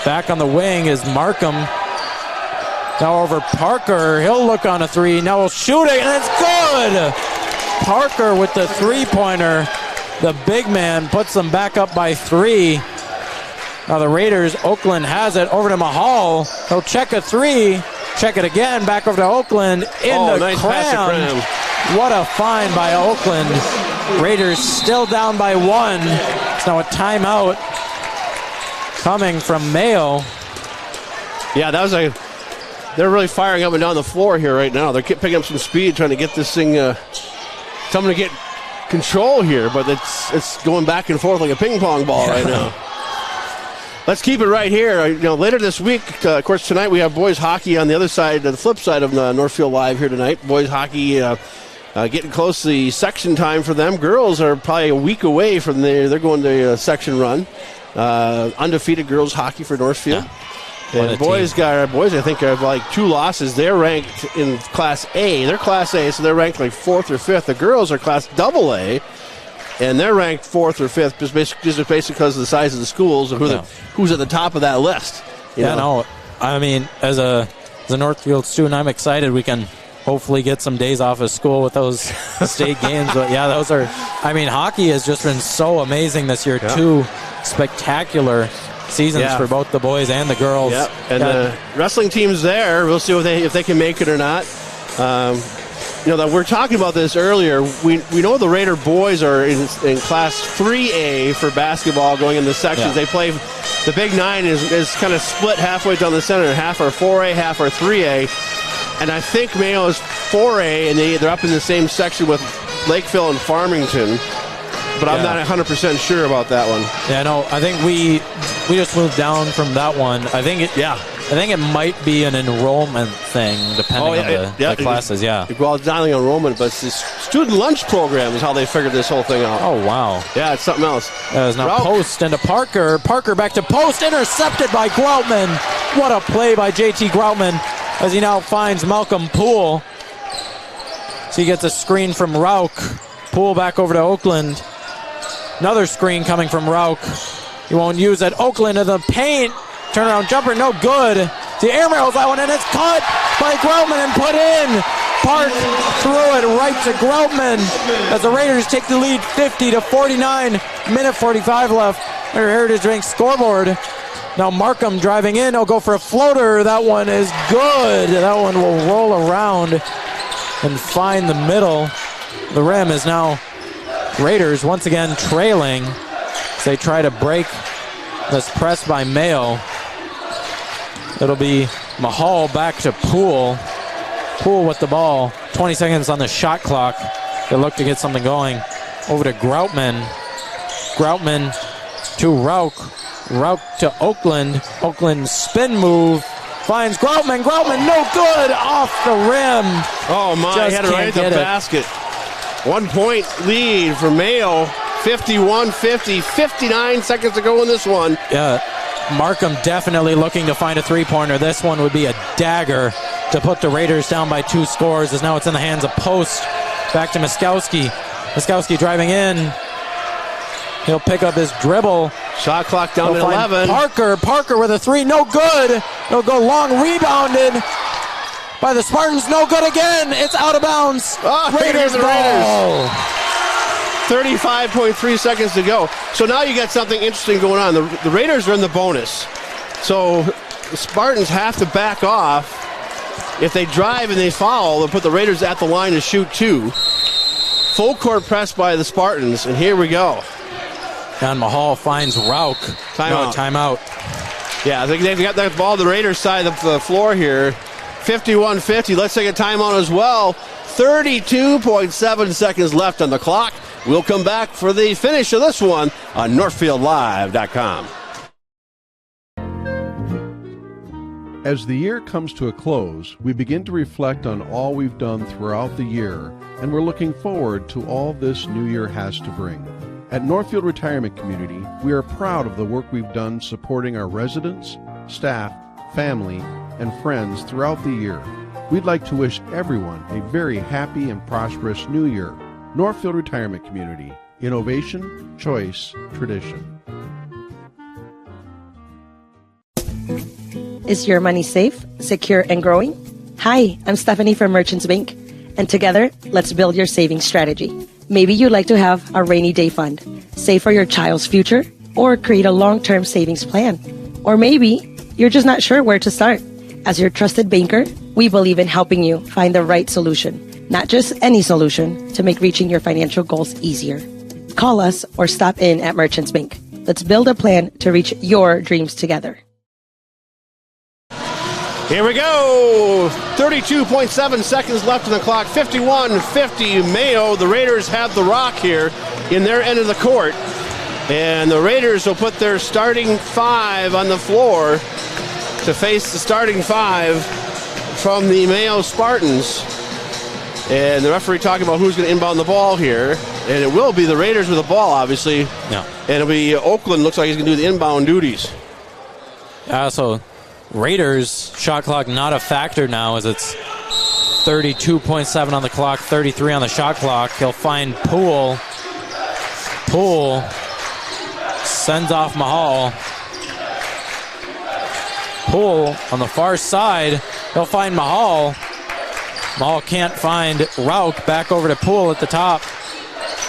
Back on the wing is Markham. Now over Parker. He'll look on a 3. Now he'll shoot it, and it's good. Parker with the 3-pointer. The big man puts them back up by 3. Now the Raiders, Oakland has it over to Mahal. He'll check a three. Check it again. Back over to Oakland. Nice pass to Cram. What a find by Oakland. Raiders still down by one. It's now a timeout coming from Mayo. Yeah, they're really firing up and down the floor here right now. They're picking up some speed, trying to get this thing, something to get control here, but it's going back and forth like a ping pong ball right now. Let's keep it right here. Later this week, of course, tonight we have boys hockey on the other side, the flip side of Northfield Live here tonight. Boys hockey getting close to the section time for them. Girls are probably a week away from there. They're going to section run. Undefeated girls hockey for Northfield. Yeah. And boys, I think, have like 2 losses. They're ranked in Class A. They're Class A, so they're ranked like 4th or 5th. The girls are Class AA. And they're ranked 4th or 5th just basically because of the size of the schools and who's at the top of that list. I mean, as a Northfield student, I'm excited we can hopefully get some days off of school with those state games. But yeah, hockey has just been so amazing this year. Yeah. 2 spectacular seasons for both the boys and the girls. Yep. And the wrestling team's there. We'll see if they can make it or not. That we're talking about this earlier. We know the Raider boys are in Class 3A for basketball going in the sections. Yeah. They play, the Big 9 is kind of split halfway down the center. Half are 4A, half are 3A. And I think Mayo is 4A, and they're up in the same section with Lakeville and Farmington. But I'm not 100% sure about that one. Yeah, no, I think we just moved down from that one. I think it might be an enrollment thing, depending on the classes. Yeah. Well, it's not only enrollment, but it's this student lunch program is how they figured this whole thing out. Oh wow. Yeah, it's something else. There's now post into Parker. Parker back to post, intercepted by Groutman. What a play by JT Groutman as he now finds Malcolm Poole. So he gets a screen from Rauch. Poole back over to Oakland. Another screen coming from Rauch. He won't use it. Oakland in the paint. Turnaround jumper, no good. The air rails that one, and it's caught by Groutman and put in. Park threw it right to Groutman as the Raiders take the lead 50-49. Minute 45 left. Their Heritage Bank scoreboard. Now Markham driving in. He'll go for a floater. That one is good. That one will roll around and find the middle. The rim is now Raiders once again trailing as they try to break this press by Mayo. It'll be Mahal back to Poole. Poole with the ball. 20 seconds on the shot clock. They look to get something going. Over to Groutman. Groutman to Rauch. Rauch to Oakland. Oakland spin move. Finds Groutman. Groutman no good. Off the rim. Oh my, he had it right at the basket. 1 point lead for Mayo. 51-50, 59 seconds to go in this one. Yeah, Markham definitely looking to find a three-pointer. This one would be a dagger to put the Raiders down by 2 scores, as now it's in the hands of Post. Back to Miskowski. Miskowski driving in. He'll pick up his dribble. Shot clock down to 11. Parker with a 3, no good. He'll go long, rebounded by the Spartans, no good again. It's out of bounds. Raiders ball. 35.3 seconds to go. So now you got something interesting going on. The Raiders are in the bonus. So the Spartans have to back off. If they drive and they foul, they'll put the Raiders at the line to shoot 2. Full court press by the Spartans, and here we go. John Mahal finds Rauch. Timeout. Yeah, I think they've got that ball on the Raiders side of the floor here. 51-50. Let's take a timeout as well. 32.7 seconds left on the clock. We'll come back for the finish of this one on NorthfieldLive.com. As the year comes to a close, we begin to reflect on all we've done throughout the year, and we're looking forward to all this new year has to bring. At Northfield Retirement Community, we are proud of the work we've done supporting our residents, staff, family, and friends throughout the year. We'd like to wish everyone a very happy and prosperous new year. Northfield Retirement Community. Innovation, choice, tradition. Is your money safe, secure, and growing? Hi, I'm Stephanie from Merchants Bank, and together, let's build your savings strategy. Maybe you'd like to have a rainy day fund, save for your child's future, or create a long-term savings plan. Or maybe you're just not sure where to start. As your trusted banker, we believe in helping you find the right solution, not just any solution, to make reaching your financial goals easier. Call us or stop in at Merchants Bank. Let's build a plan to reach your dreams together. Here we go. 32.7 seconds left on the clock. 51-50 Mayo. The Raiders have the rock here in their end of the court. And the Raiders will put their starting five on the floor to face the starting five from the Mayo Spartans. And the referee talking about who's going to inbound the ball here. And it will be the Raiders with the ball, obviously. Yeah. And it'll be Oakland. Looks like he's going to do the inbound duties. So Raiders shot clock not a factor now, as it's 32.7 on the clock, 33 on the shot clock. He'll find Poole. Poole sends off Mahal. Poole on the far side. He'll find Mahal. Mahal can't find Rauk. Back over to Poole at the top.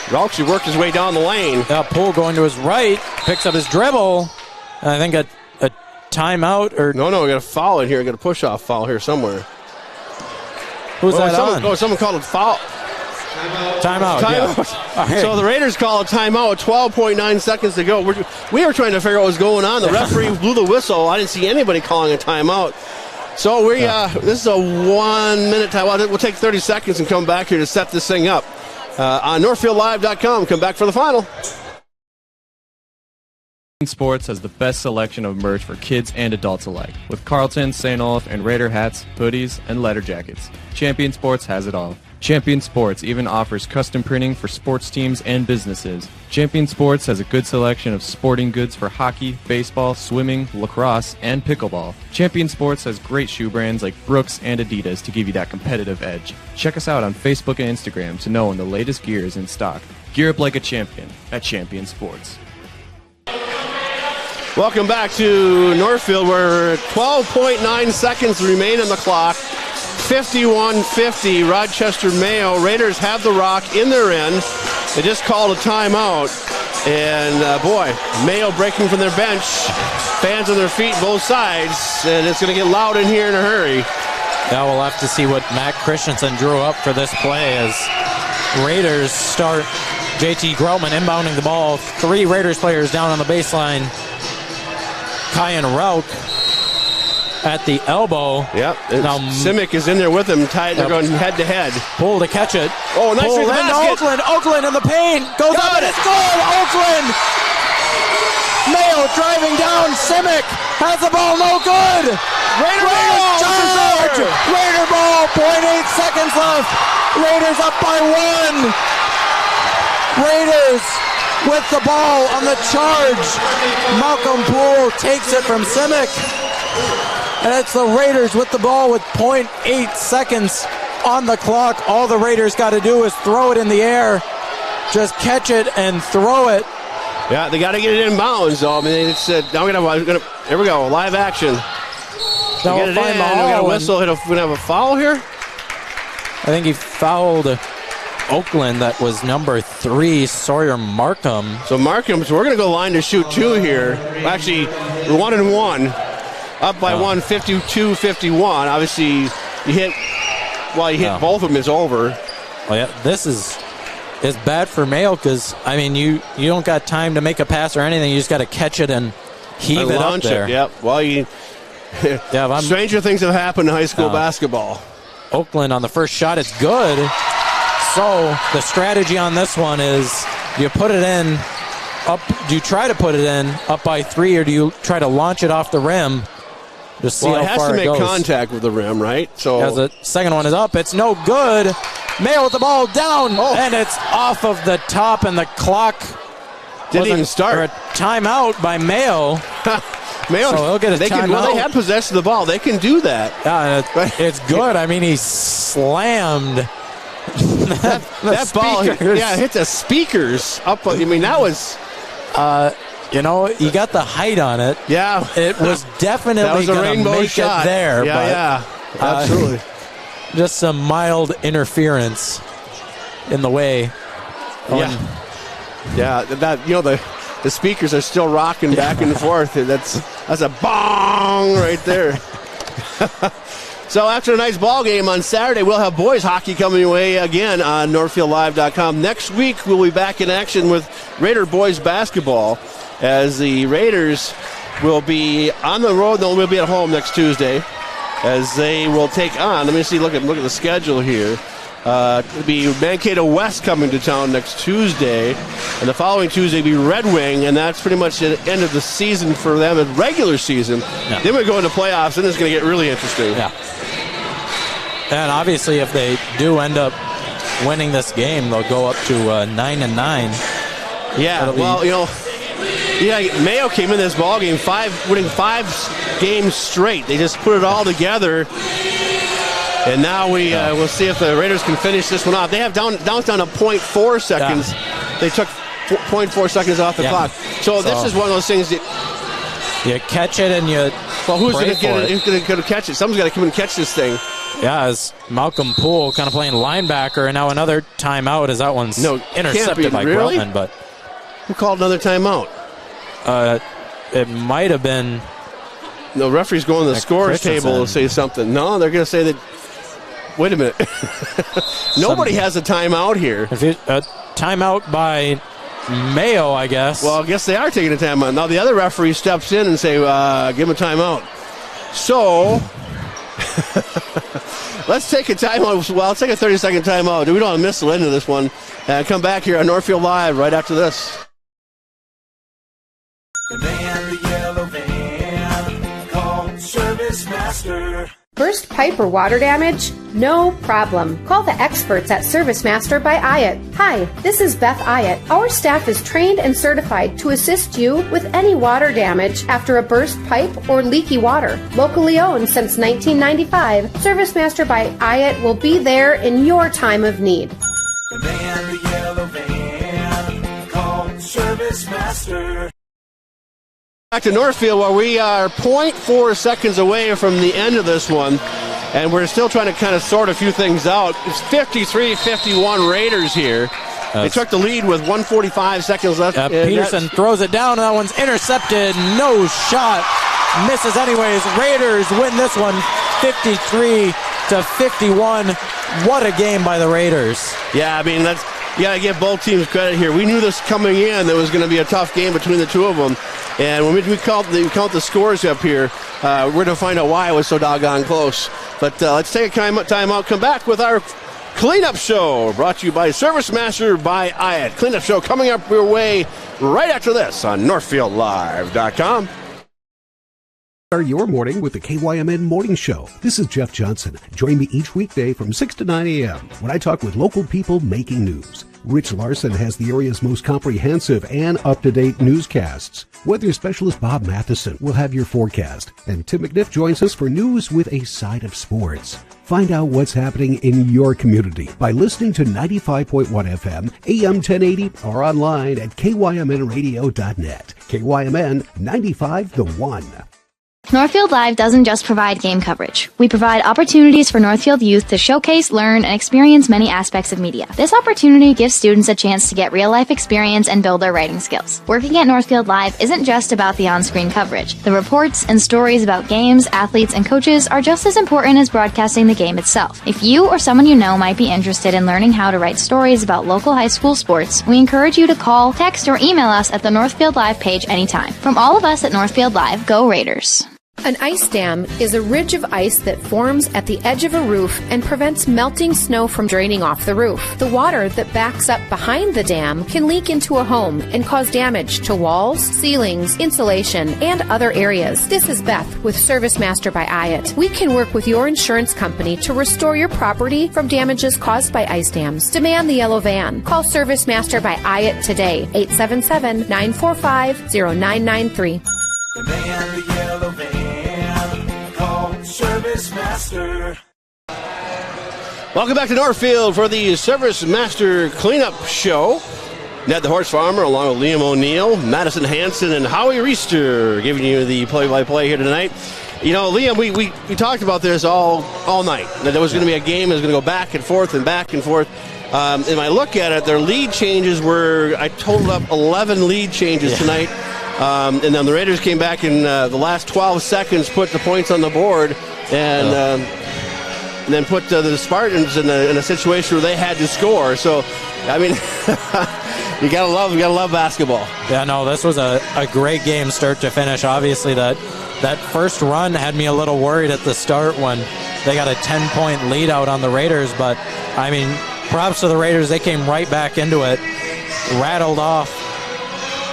Rauk should work his way down the lane. Yeah, Poole going to his right. Picks up his dribble. And I think a timeout or... No, we got a foul in here. Got a push-off foul here somewhere. Who's that on? Someone called a foul. Timeout. Yeah. Right. So the Raiders call a timeout. 12.9 seconds to go. We were trying to figure out what was going on. The referee blew the whistle. I didn't see anybody calling a timeout. So this is a 1 minute timeout. We'll take 30 seconds and come back here to set this thing up. On NorthfieldLive.com. Come back for the final. Sports has the best selection of merch for kids and adults alike, with Carlton, St. Olaf, and Raider hats, hoodies, and letter jackets. Champion Sports has it all. Champion Sports even offers custom printing for sports teams and businesses. Champion Sports has a good selection of sporting goods for hockey, baseball, swimming, lacrosse, and pickleball. Champion Sports has great shoe brands like Brooks and Adidas to give you that competitive edge. Check us out on Facebook and Instagram to know when the latest gear is in stock. Gear up like a champion at Champion Sports. Welcome back to Northfield, where 12.9 seconds remain on the clock. 51-50, Rochester Mayo. Raiders have the rock in their end. They just called a timeout. And, Mayo breaking from their bench. Fans on their feet, both sides. And it's going to get loud in here in a hurry. Yeah, we'll have to see what Matt Christensen drew up for this play as Raiders start. JT Groutman inbounding the ball. 3 Raiders players down on the baseline. Kyan Rauk at the elbow. Yep. Now Simic is in there with him. They're going head to head. Poole to catch it. Oh, nice Poole into Oakland in the paint. Goes up and it's goal. Oakland. Mayo driving down. Simic has the ball. No good. Raiders charge. Raider ball. 0.8 seconds left. Raiders up by 1. Raiders with the ball on the charge. Malcolm Poole takes it from Simic. And it's the Raiders with the ball with 0.8 seconds on the clock. All the Raiders got to do is throw it in the air. Just catch it and throw it. Yeah, they got to get it in bounds, though. I mean, it's now here we go, live action. Now get it in. We got a whistle. We're going to have a foul here? I think he fouled Oakland. That was number 3, Sawyer Markham. So we're going to go line to shoot 2 here. Actually, 1-1. Up by 1, 52-51. Obviously, you hit both of them, it's over. Well, yeah, this is bad for Mayo because, I mean, you don't got time to make a pass or anything. You just got to catch it and heave it up there. Yep. Well, stranger things have happened in high school basketball. Oakland on the first shot, it's good. So the strategy on this one is you put it in up. Do you try to put it in up by 3, or do you try to launch it off the rim? Just see how far it goes. It has to make contact with the rim, right? So the second one is up. It's no good. Mayo with the ball down, and it's off of the top, and the clock didn't even start. Or a timeout by Mayo. Mayo, so he'll get a timeout. They have possession of the ball. They can do that. It's good. I mean, he slammed that ball. Yeah, hit the speakers up. I mean, that was. You got the height on it. Yeah. It was definitely going to make shot. It there. Yeah, absolutely. Just some mild interference in the way. Yeah. That the speakers are still rocking back and forth. That's a bong right there. So after a nice ball game on Saturday, we'll have boys hockey coming your way again on NorthfieldLive.com. Next week, we'll be back in action with Raider boys basketball as the Raiders will be on the road. No, we'll be at home next Tuesday as they will take on. Let me see. Look at the schedule here. It'll be Mankato West coming to town next Tuesday, and the following Tuesday will be Red Wing, and that's pretty much the end of the season for them, a regular season. Yeah. Then we go into playoffs, and it's going to get really interesting. Yeah. And obviously, if they do end up winning this game, they'll go up to 9-9. Yeah, well, Mayo came in this ball game winning 5 games straight. They just put it all together. And now we'll see if the Raiders can finish this one off. They have down to 0.4 seconds. Yeah. They took 0.4 seconds off the clock. So this is one of those things that you catch it and you. Well, who's going to catch it? Someone's got to come and catch this thing. Yeah, it's Malcolm Poole kind of playing linebacker, and now another timeout as that one's intercepted by Grumman. But who called another timeout? It might have been. The referee's going to the scores table to say something. No, they're going to say that. Wait a minute. Nobody has a timeout here. Timeout by Mayo, I guess. Well, I guess they are taking a timeout. Now the other referee steps in and say, give him a timeout. So, let's take a timeout. Well, let's take a 30-second timeout. We don't want to miss the end of this one. And come back here on Northfield Live right after this. The man, the yellow van, called Service Master. Burst pipe or water damage? No problem. Call the experts at Service Master by Ayat. Hi, this is Beth Ayat. Our staff is trained and certified to assist you with any water damage after a burst pipe or leaky water. Locally owned since 1995, Service Master by Ayat will be there in your time of need. The man, the yellow van, called Service Master. Back to Northfield, where we are 0.4 seconds away from the end of this one, and we're still trying to kind of sort a few things out. It's 53-51 Raiders here. They took the lead with 1:45 seconds left. Peterson throws it down, and that one's intercepted. No shot. Misses anyways. Raiders win this one 53-51. What a game by the Raiders. Yeah, I mean, you got to give both teams credit here. We knew this coming in. There was going to be a tough game between the two of them. And when we count the scores up here, we're going to find out why it was so doggone close. But let's take a timeout, come back with our Cleanup Show, brought to you by Service Master by Ayat. Cleanup Show coming up your way right after this on NorthfieldLive.com. Start your morning with the KYMN Morning Show. This is Jeff Johnson. Join me each weekday from 6 to 9 a.m. when I talk with local people making news. Rich Larson has the area's most comprehensive and up-to-date newscasts. Weather specialist Bob Matheson will have your forecast, and Tim McNiff joins us for news with a side of sports. Find out what's happening in your community by listening to 95.1 FM, AM 1080, or online at kymnradio.net. KYMN 95 The One. Northfield Live doesn't just provide game coverage. We provide opportunities for Northfield youth to showcase, learn, and experience many aspects of media. This opportunity gives students a chance to get real-life experience and build their writing skills. Working at Northfield Live isn't just about the on-screen coverage. The reports and stories about games, athletes, and coaches are just as important as broadcasting the game itself. If you or someone you know might be interested in learning how to write stories about local high school sports, we encourage you to call, text, or email us at the Northfield Live page anytime. From all of us at Northfield Live, go Raiders! An ice dam is a ridge of ice that forms at the edge of a roof and prevents melting snow from draining off the roof. The water that backs up behind the dam can leak into a home and cause damage to walls, ceilings, insulation, and other areas. This is Beth with Service Master by Ayat. We can work with your insurance company to restore your property from damages caused by ice dams. Demand the yellow van. Call Service Master by Ayat today, 877-945-0993. The man, the yellow van, called Service Master. Welcome back to Northfield for the Service Master Cleanup Show. Ned the Horse Farmer along with Liam O'Neill, Madison Hanson, and Howie Reister giving you the play-by-play here tonight. You know, Liam, we talked about this all night. That there was going to be a game that was going to go back and forth and back and forth. And when I look at it, their lead changes were, I totaled up 11 lead changes tonight. And then the Raiders came back in the last 12 seconds, put the points on the board, and then put the Spartans in a situation where they had to score. So, I mean, you gotta love basketball. Yeah, no, this was a great game start to finish. Obviously, that first run had me a little worried at the start when they got a 10-point lead out on the Raiders. But, I mean, props to the Raiders. They came right back into it, rattled off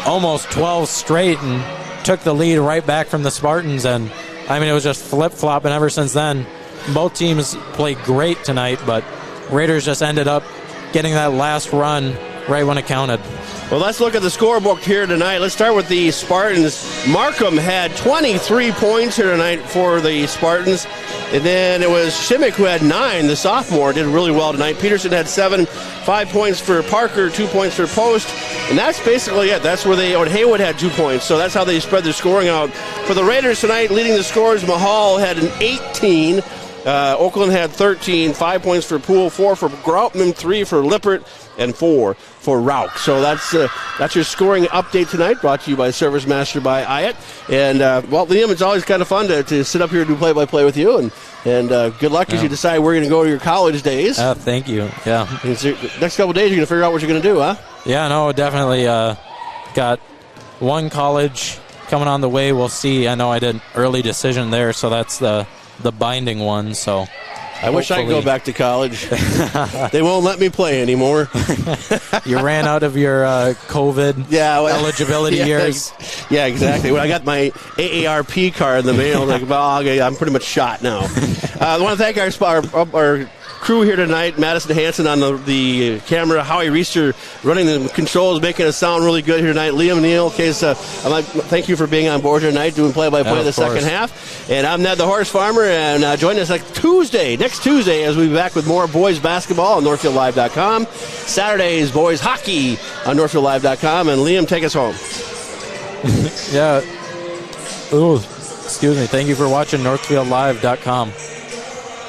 almost 12 straight, and took the lead right back from the Spartans. And, I mean, it was just flip-flopping ever since then. Both teams played great tonight, but Raiders just ended up getting that last run right when it counted. Well, let's look at the scorebook here tonight. Let's start with the Spartans. Markham had 23 points here tonight for the Spartans. And then it was Shimmick who had 9. The sophomore did really well tonight. Peterson had 7, 5 points for Parker, 2 points for Post. And that's basically it. That's where Haywood had 2 points. So that's how they spread their scoring out. For the Raiders tonight, leading the scores, Mahal had an 18. Oakland had 13, 5 points for Poole, 4 for Groutman, 3 for Lippert, and 4 for Rauch. So that's your scoring update tonight, brought to you by Service Master by Hyatt. And, well, Liam, it's always kind of fun to sit up here and do play-by-play with you. And good luck as you decide where you're going to go to your college days. Thank you. Yeah. Next couple of days, you're going to figure out what you're going to do, huh? Yeah, no, definitely got one college coming on the way. We'll see. I know I did an early decision there, so that's the binding one. So I wish I could go back to college. They won't let me play anymore. You ran out of your COVID eligibility years. Yeah, exactly. When I got my AARP card in the mail, like, well, okay, I'm pretty much shot now. I want to thank our crew here tonight. Madison Hanson on the camera. Howie Reister running the controls, making us sound really good here tonight. Liam Neal, thank you for being on board here tonight, doing play-by-play the second half. And I'm Ned the Horse Farmer, and join us next Tuesday, as we'll be back with more boys basketball on NorthfieldLive.com. Saturdays, boys hockey on NorthfieldLive.com. And Liam, take us home. Yeah. Ooh, excuse me. Thank you for watching NorthfieldLive.com.